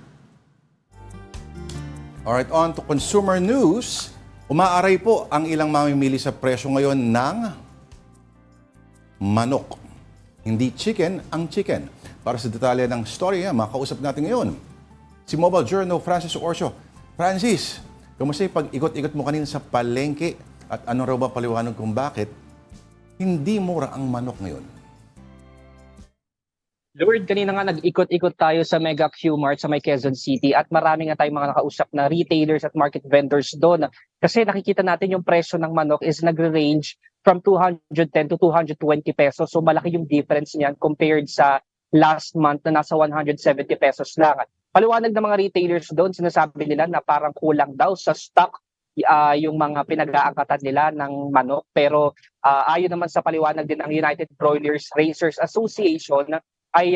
Alright, on to consumer news. Umaaray po ang ilang mamimili sa presyo ngayon ng manok. Hindi chicken ang chicken. Para sa detalye ng storya, makausap natin ngayon si Mobile Journal Francis Orcio. Francis, kamusta yung pag-ikot-ikot mo kanina sa palengke at ano raw ba paliwanag kung bakit hindi mura ang manok ngayon? Lourd, kanina nga nag-ikot-ikot tayo sa Mega Q-Mart sa may Quezon City at marami nga tayong mga nakausap na retailers at market vendors doon. Kasi nakikita natin yung presyo ng manok is nagre-range from 210 to 220 pesos. So malaki yung difference niyan compared sa last month na nasa 170 pesos lang. Paliwanag ng mga retailers doon, sinasabi nila na parang kulang daw sa stock yung mga pinag-aangkatan nila ng manok. Pero ayon naman sa paliwanag din ng United Broilers Raisers Association, ay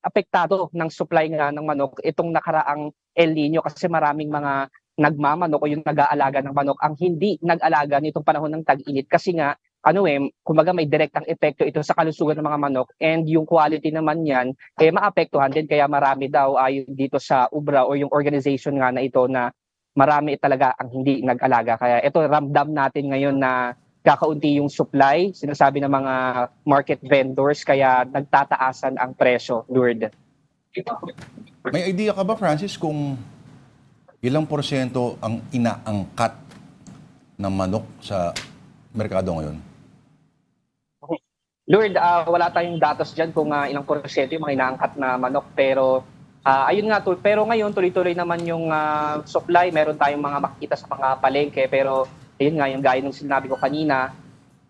apektado ng supply nga ng manok itong nakaraang El Nino kasi maraming mga nagmamanok o yung nag-aalaga ng manok ang hindi nag-alaga nitong panahon ng tag-init kasi nga kumbaga may direktang epekto ito sa kalusugan ng mga manok and yung quality naman yan maapektuhan din kaya marami daw ayon dito sa UBRA o yung organization nga na ito na marami talaga ang hindi nag-alaga kaya ito ramdam natin ngayon na kakaunti yung supply, sinasabi ng mga market vendors, kaya nagtataasan ang presyo, Lourd. May idea ka ba, Francis, kung ilang porsyento ang inaangkat ng manok sa merkado ngayon? Lourd, wala tayong datos dyan kung ilang porsyento yung mga inaangkat na manok, pero ayun nga, pero ngayon tuloy-tuloy naman yung supply, meron tayong mga makikita sa mga palengke, pero ayun nga, yung gaya nung sinabi ko kanina,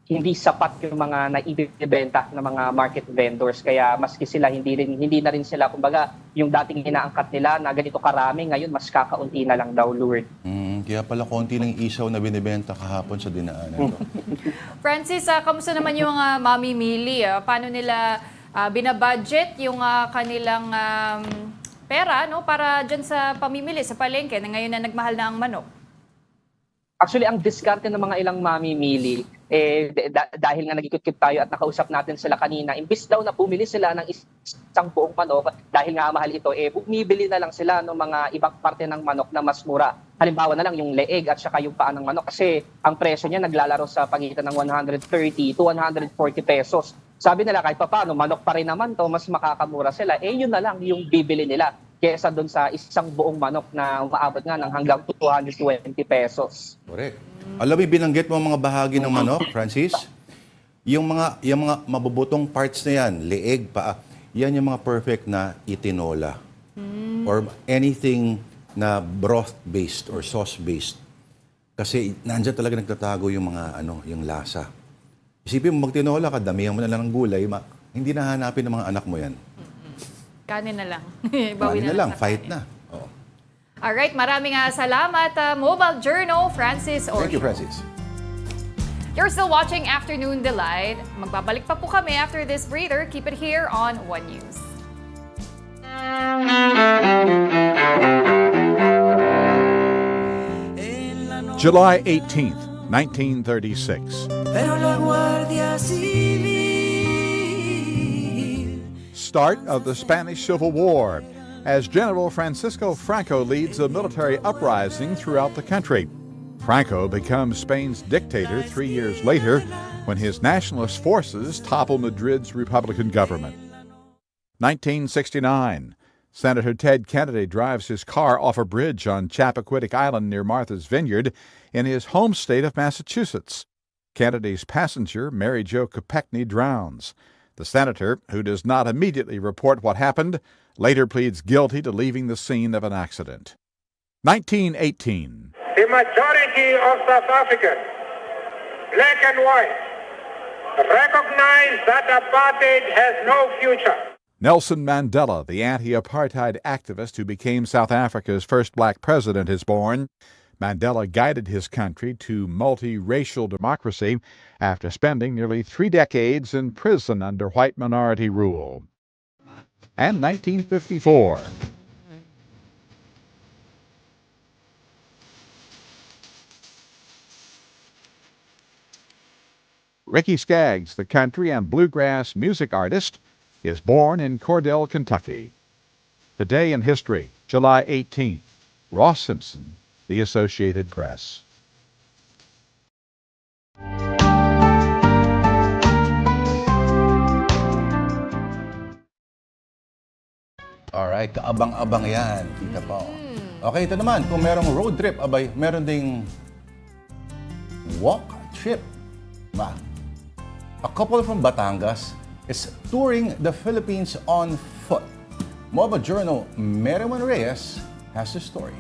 hindi sapat yung mga naibibenta ng mga market vendors. Kaya maski sila, hindi na rin sila, kumbaga, yung dating inaangkat nila na ganito karami, ngayon mas kakaunti na lang daw, Lourd. Kaya pala konti ng isaw na binibenta kahapon sa dinaanan ko. Francis, kamusta naman yung mamimili? Paano nila binabudget yung kanilang pera para dyan sa pamimili, sa palengke, na ngayon na nagmahal na ang manok? Actually, ang diskarte ng mga ilang mamimili, dahil nga nag-ikot-ikot tayo at nakausap natin sila kanina, imbis daw na bumili sila ng isang buong manok, dahil nga mahal ito, bumibili na lang sila ng mga ibang parte ng manok na mas mura. Halimbawa na lang yung leeg at saka yung paa ng manok kasi ang presyo niya naglalaro sa pagitan ng 130 to 140 pesos. Sabi nila kahit pa paano, manok pa rin naman to, mas makakamura sila. Yun na lang yung bibili nila kesa doon sa isang buong manok na umaabot nga ng hanggang 220 pesos. Correct. Alam mo, binanggit mo ang mga bahagi ng manok, Francis? Yung mga mabubutong parts na yan, leeg, paa, yan yung mga perfect na itinola. Or anything na broth-based or sauce-based. Kasi nandiyan talaga nagtatago yung mga yung lasa. Isipin mo, magtinola ka, damihan mo na lang ng gulay, hindi na hanapin ng mga anak mo yan. Kanin na lang. Kanin na lang, fight na. Oo. Alright, maraming salamat, Mobile Journal, Francis Orcio. Thank you, Francis. You're still watching Afternoon Delight. Magbabalik pa po kami after this breather. Keep it here on One News. July 18th, 1936. Start of the Spanish Civil War, as General Francisco Franco leads a military uprising throughout the country. Franco becomes Spain's dictator 3 years later when his nationalist forces topple Madrid's Republican government. 1969. Senator Ted Kennedy drives his car off a bridge on Chappaquiddick Island near Martha's Vineyard in his home state of Massachusetts. Kennedy's passenger, Mary Jo Kopechne, drowns. The senator, who does not immediately report what happened, later pleads guilty to leaving the scene of an accident. 1918. The majority of South Africans, black and white, recognize that apartheid has no future. Nelson Mandela, the anti-apartheid activist who became South Africa's first black president, is born. Mandela guided his country to multiracial democracy after spending nearly 3 decades in prison under white minority rule. And 1954. Ricky Skaggs, the country and bluegrass music artist, is born in Cordell, Kentucky. Today in history, July 18th, Ross Simpson, The Associated Press. Alright, kaabang-abang yan, Tita Pao. Okay, ito naman, kung merong road trip, abay, meron ding walk trip. A couple from Batangas is touring the Philippines on foot. Mova Journal, Meriman Reyes has the story.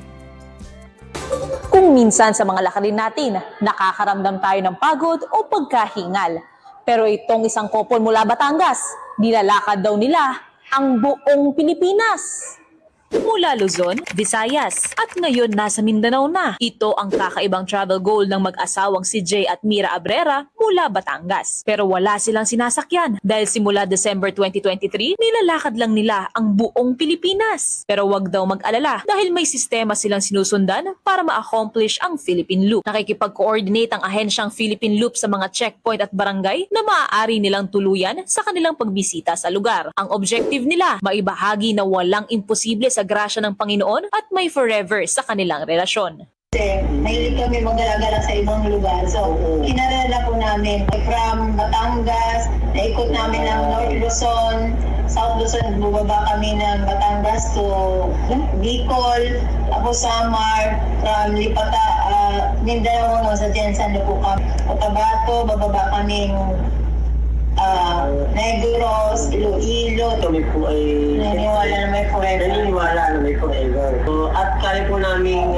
Kung minsan sa mga lakarin natin, nakakaramdam tayo ng pagod o pagkahingal. Pero itong isang couple mula Batangas, nilalakad daw nila ang buong Pilipinas. Mula Luzon, Visayas, at ngayon nasa Mindanao na. Ito ang kakaibang travel goal ng mag-asawang si Jay at Mira Abrera mula Batangas. Pero wala silang sinasakyan dahil simula December 2023, nilalakad lang nila ang buong Pilipinas. Pero wag daw mag-alala dahil may sistema silang sinusundan para ma-accomplish ang Philippine Loop. Nakikipag-coordinate ang ahensyang Philippine Loop sa mga checkpoint at barangay na maaari nilang tuluyan sa kanilang pagbisita sa lugar. Ang objective nila, maibahagi na walang imposible sa grasya ng Panginoon at may forever sa kanilang relasyon. Mahilig kami magdala-gala sa ibang lugar. So, kinarala po namin from Batangas, naikot namin ng North Luzon, South Luzon, bubaba kami ng Batangas to Bicol, tapos Samar, from Lipata, Mindanao hanggang sa Jensan na po kami. Cotabato, bababa kaming Negros, Iloilo. Kami po ay naniniwala na may forever. So, at kaya po namin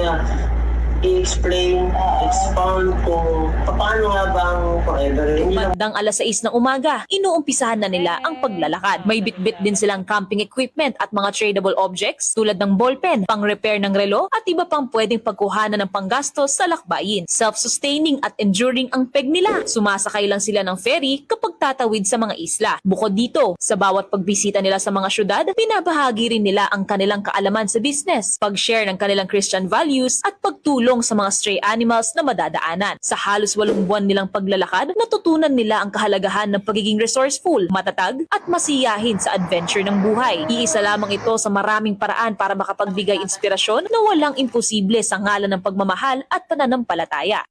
i-explain, expound kung paano nga bang forever. Bandang alas 6 ng umaga, inuumpisahan na nila ang paglalakad. May bitbit din silang camping equipment at mga tradable objects tulad ng ballpen, pang-repair ng relo at iba pang pwedeng pagkuhanan ng panggastos sa lakbayin. Self-sustaining at enduring ang peg nila. Sumasakay lang sila ng ferry kapag tatawid sa mga isla. Bukod dito, sa bawat pagbisita nila sa mga syudad, pinabahagi rin nila ang kanilang kaalaman sa business, pag-share ng kanilang Christian values at pagtulong sa mga stray animals na madadaanan. Sa halos 8 buwan nilang paglalakad, natutunan nila ang kahalagahan ng pagiging resourceful, matatag at masiyahin sa adventure ng buhay. Iisa lamang ito sa maraming paraan para makapagbigay inspirasyon na walang imposible sa ngalan ng pagmamahal at pananampalataya.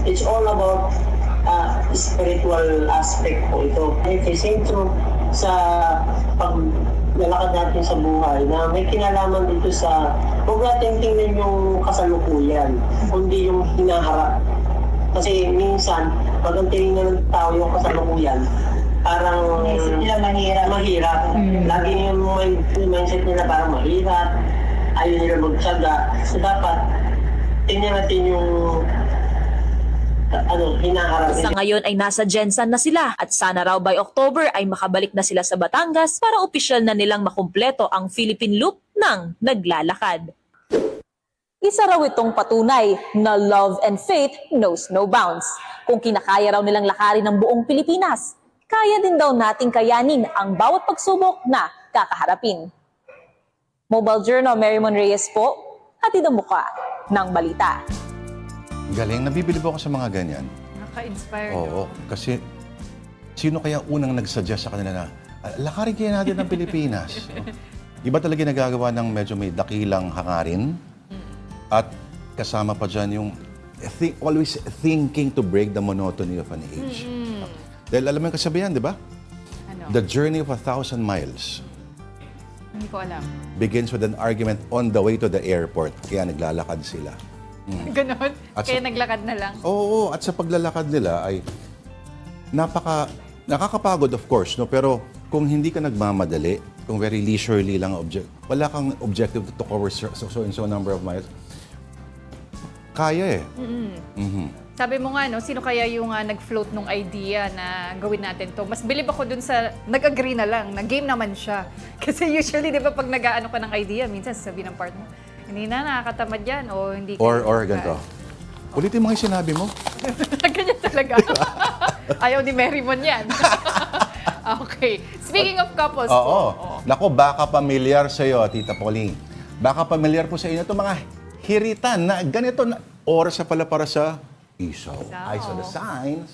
It's all about spiritual aspect po ito. It is true sa paglalakad natin sa buhay na may kinalaman dito sa huwag natin tingnan yung kasalukuyan, kundi yung hinaharap. Kasi minsan, pag ang tinignan ng tao yung kasalukuyan, parang nila mahirap. Lagi yung mindset nila parang mahirap, ayaw nila magtsaga. So dapat, tingnan natin yung hinaharap. Sa ngayon ay nasa Jensan na sila at sana raw by October ay makabalik na sila sa Batangas para opisyal na nilang makumpleto ang Philippine Loop ng naglalakad. Isa raw itong patunay na love and faith knows no bounds. Kung kinakaya raw nilang lakarin ng buong Pilipinas, kaya din daw nating kayanin ang bawat pagsubok na kakaharapin. Mobile Journal, Meriman Reyes po, hatid ang muka ng balita. Galing, nabibilib ako sa mga ganyan. Nakaka-inspire. Oo, kasi sino kaya unang nagsuggest sa kanila na lakarin kaya natin ng Pilipinas? Iba talaga nagagawa ng medyo may dakilang hangarin at kasama pa dyan yung always thinking to break the monotony of an age. Dahil alam mo yung kasabihan, di ba? Ano? The journey of 1,000 miles Hindi ko alam. begins with an argument on the way to the airport. Kaya naglalakad sila. Ganon. At Kaya sa- naglakad na lang. Oo, at sa paglalakad nila ay nakakapagod of course, no? Pero kung hindi ka nagmamadali, kung very leisurely lang wala kang objective to cover so and so number of miles, kaya eh. Mhm. Sabi mo nga, no, sino kaya yung nag-float nung idea na gawin natin to? Mas bilib ako dun sa nag-agree na lang, na game naman siya. Kasi usually, di ba, pag nag-aano ka ng idea, minsan sasabihin ng part mo, hindi na, nakakatamad yan, o hindi ka... Or ganito. Ulitin mo yung sinabi mo. Ganyan talaga. Ayaw ni Merrimon yan. Okay. Speaking of couples Oo. po. Nako, baka familiar sa iyo, Tita Pauline. Baka familiar po sa inyo itong mga hiritan na ganito na oras na pala para sa isaw. I saw the signs.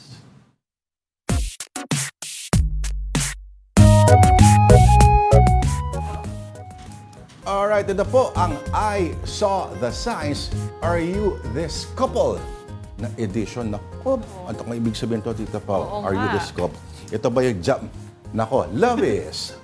Alright, ito po ang I Saw the Signs. Are you this couple? Na edition. Nako, ano kung ibig sabihin to, Tita Pao? Oo Are you nga. this couple? Ito ba yung jump? Nako, love is...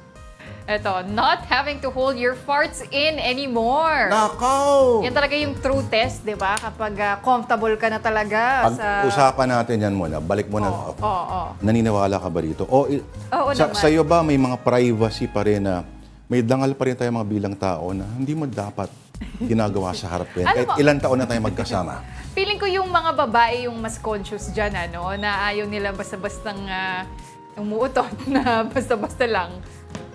Ito, not having to hold your farts in anymore. Nako! Yan talaga yung true test, di ba? Kapag comfortable ka na talaga sa... Usapan natin yan muna. Balik mo na. Oo. Naniniwala ka ba dito? Oo naman. Sa iyo ba may mga privacy pa rin na may dangal pa rin tayo mga bilang tao na hindi mo dapat ginagawa sa harap yan? Alam Kahit mo- ilang taon na tayo magkasama. Feeling ko yung mga babae yung mas conscious dyan, ano, na ayaw nila basta-bastang umuutot na basta-basta lang.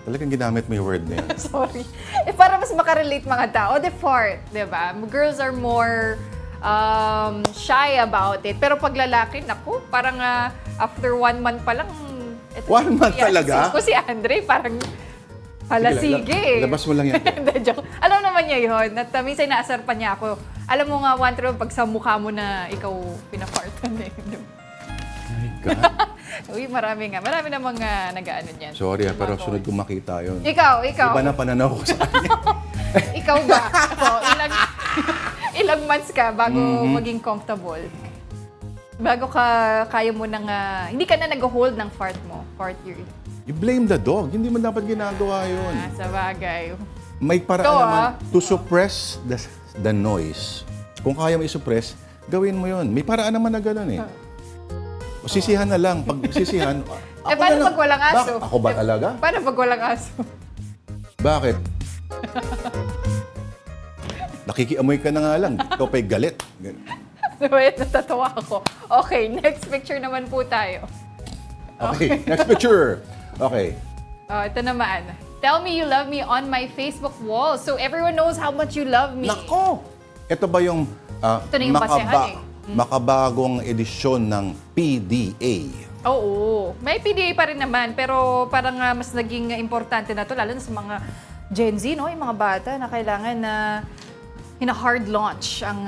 Talagang ginamit mo yung word na yan. Sorry. Para mas makarelate mga tao. The fart, di ba? Girls are more shy about it. Pero pag lalaki, naku, parang after 1 month pa lang, 1 month talaga? Ko si Andre, parang sige. Labas mo lang yan. Hindi, joke. Alam naman niya yun. At minsan naasar pa niya ako. Alam mo nga, one time, pag sa mukha mo na ikaw pinafartan eh. My God. Uy, marami namang nag-ano niyan. Sorry, pero sunod kong makita yun. Ikaw. Iba na pananaw ko sa kanya. Ikaw ba? So, ilang months ka bago maging comfortable? Bago ka kaya mo nang, hindi ka na nag-hold ng fart mo. Fart your... You blame the dog. Hindi mo dapat ginagawa yun. Sa bagay. May paraan Ito, naman to suppress the noise. Kung kaya mo i-suppress, gawin mo yun. May paraan naman na gano'n eh. O sisihan na lang. Pag sisihan, Paano pag walang aso? Ako ba talaga? Paano pag walang aso? Bakit? Nakikiamoy ka na nga lang. Ikaw pa'y galit. Wait, natatawa ako. Okay, next picture naman po tayo. Okay, next picture. Okay. Ito naman. Tell me you love me on my Facebook wall so everyone knows how much you love me. Nako! Ito ba yung, Ito na yung basehan makabagong edisyon ng PDA? Oo. May PDA pa rin naman, pero parang mas naging importante na to, lalo na sa mga Gen Z, no? Yung mga bata na kailangan na hard launch ang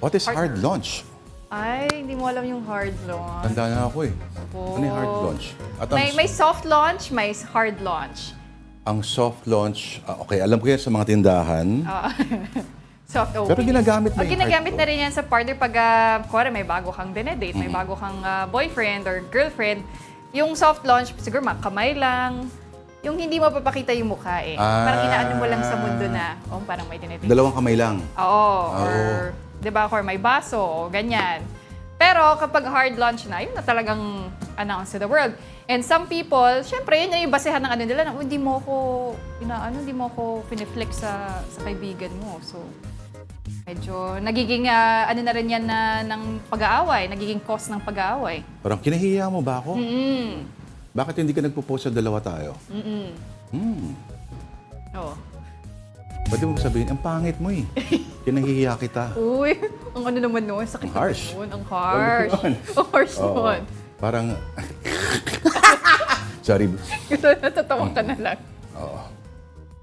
What is hard launch? Ay, hindi mo alam yung hard launch. Tanda na ako eh. Ano yung hard launch? At May soft launch, may hard launch. ang soft launch, okay, alam ko yan sa mga tindahan. Soft opening. Pero ginagamit mo yung Ginagamit hard na rin yan sa partner pag, kuwari, may bago kang dinedate, may bago kang boyfriend or girlfriend. Yung soft launch, siguro kamay lang. Yung hindi mo papakita yung mukha eh. Parang inaano mo lang sa mundo na, parang may dinedate. Dalawang kamay lang. Oo. Or, di ba, or may baso, o ganyan. Pero kapag hard launch na, yun na talagang announce to the world. And some people, syempre, yun yung basehan ng ano nila, na hindi mo ako piniflex sa kaibigan mo. So, medyo nagiging, ano na rin yan ng pag-aaway, nagiging cause ng pag-aaway. Parang kinahiya mo ba ako? Bakit hindi ka nagpo-post sa dalawa tayo? Oo. Pwede mo sabihin, ang pangit mo eh. Kinahihiya kita. Uy, ang ano naman nun, sakit Harsh. nun, ang harsh. Ang harsh nun. Parang, sorry. Natatawa ka na lang. Oo.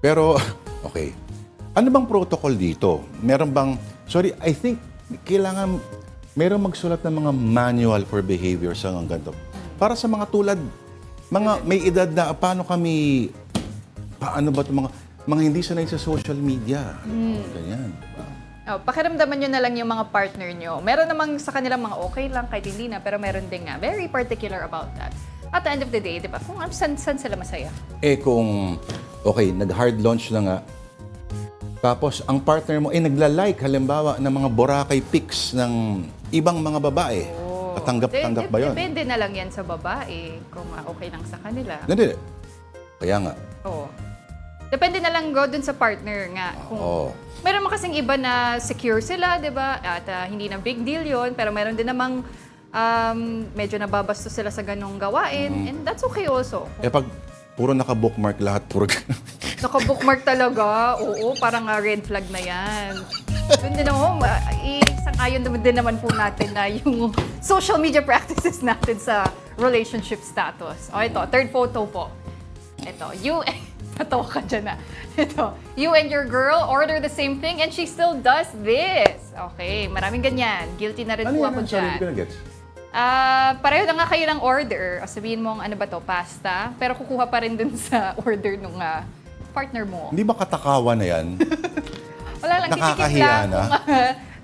Pero, okay. Ano bang protocol dito? Meron bang, I think, kailangan, meron magsulat ng mga manual for behavior sa ganito. Para sa mga tulad, mga may edad na, paano ba ito mga hindi sanay sa social media? Ganyan. Pakiramdaman nyo na lang yung mga partner nyo. Meron namang sa kanilang mga okay lang, kahit hindi na, pero meron din nga, very particular about that. At the end of the day, di ba, kung saan sila masaya. Kung, okay, nag-hard launch na nga, Tapos ang partner mo ay nagla-like halimbawa ng mga Boracay pics ng ibang mga babae. Katanggap-tanggap ba yun? Depende na lang yan sa babae kung okay lang sa kanila. Hindi. Kaya nga. Oo. Depende na lang dun sa partner nga. Kung meron mo kasing iba na secure sila, di ba? At hindi na big deal yon. Pero meron din namang medyo nababastos sila sa ganong gawain. And that's okay also. Pag puro naka-bookmark lahat, puro Naka-bookmark talaga. Oo, parang red flag na yan. Doon din naman, isang-ayon din naman po natin na yung social media practices natin sa relationship status. O ito, third photo po. Ito, you, natawa ka dyan na. Ito, you and your girl order the same thing and she still does this. Okay, maraming ganyan. Guilty na rin po ako dyan. Pareho na nga kayo ng order. O sabihin mong ano ba to, pasta. Pero kukuha pa rin dun sa order nung partner mo. Hindi ba katakawan na yan? Wala lang, nakakahiya na.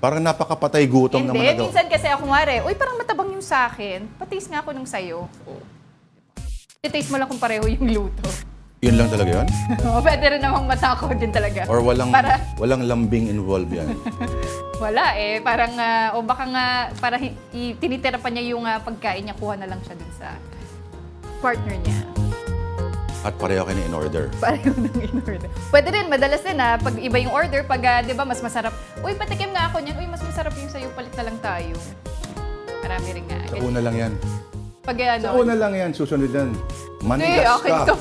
Parang napakapatay gutom naman na daw. Minsan kasi ako uy, parang matabang yung sa akin. Patiis nga ako nung sayo. I-taste mo lang kung pareho yung luto. Yun lang talaga yun? Pwede rin namang matakaw din talaga. Or walang lambing involved yan? Wala parang, o baka nga, para tinitira pa niya yung pagkain niya, kuha na lang siya dun sa partner niya. At pareho kayo na in-order. Pareho nang in-order. Pwede rin, madalas din pag iba yung order, pag di ba mas masarap, uy, patikim nga ako niyan, uy, mas masarap yung sa'yo, palit na lang tayo. Marami rin nga. Sa una lang yan. Pag Sa una lang yan, susunod yan. Manigas okay, ka.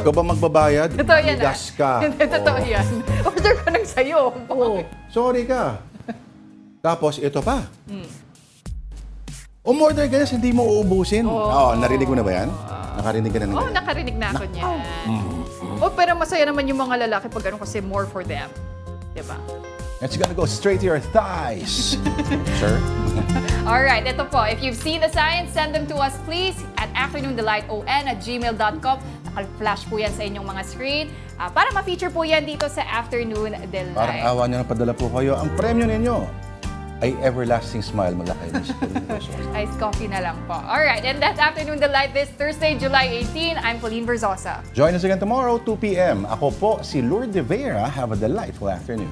Ikaw ba magbabayad? Totoo yan Manigas ka. Totoo yan. Order ko ng sayo. Sorry ka. Tapos, ito pa. Umorder ka na, hindi mo uubusin. Narinig mo na ba yan? Nakarinig ka na ng ganyan? Nakarinig na ako niyan. Pero masaya naman yung mga lalaki pag kasi more for them. Diba? It's gonna go straight to your thighs. Sure? Alright, ito po. If you've seen the signs, send them to us please at afternoondelighton@gmail.com. Naka-flash po yan sa inyong mga screen para ma-feature po yan dito sa Afternoon Delight. Parang awa nyo na padala po kayo. Ang premyo ninyo ay everlasting smile mula kay Miss Iced coffee na lang po. Alright, and that's Afternoon Delight this Thursday, July 18. I'm Pauline Verzosa. Join us again tomorrow, 2 p.m. Ako po si Lourd de Veyra. Have a delightful afternoon.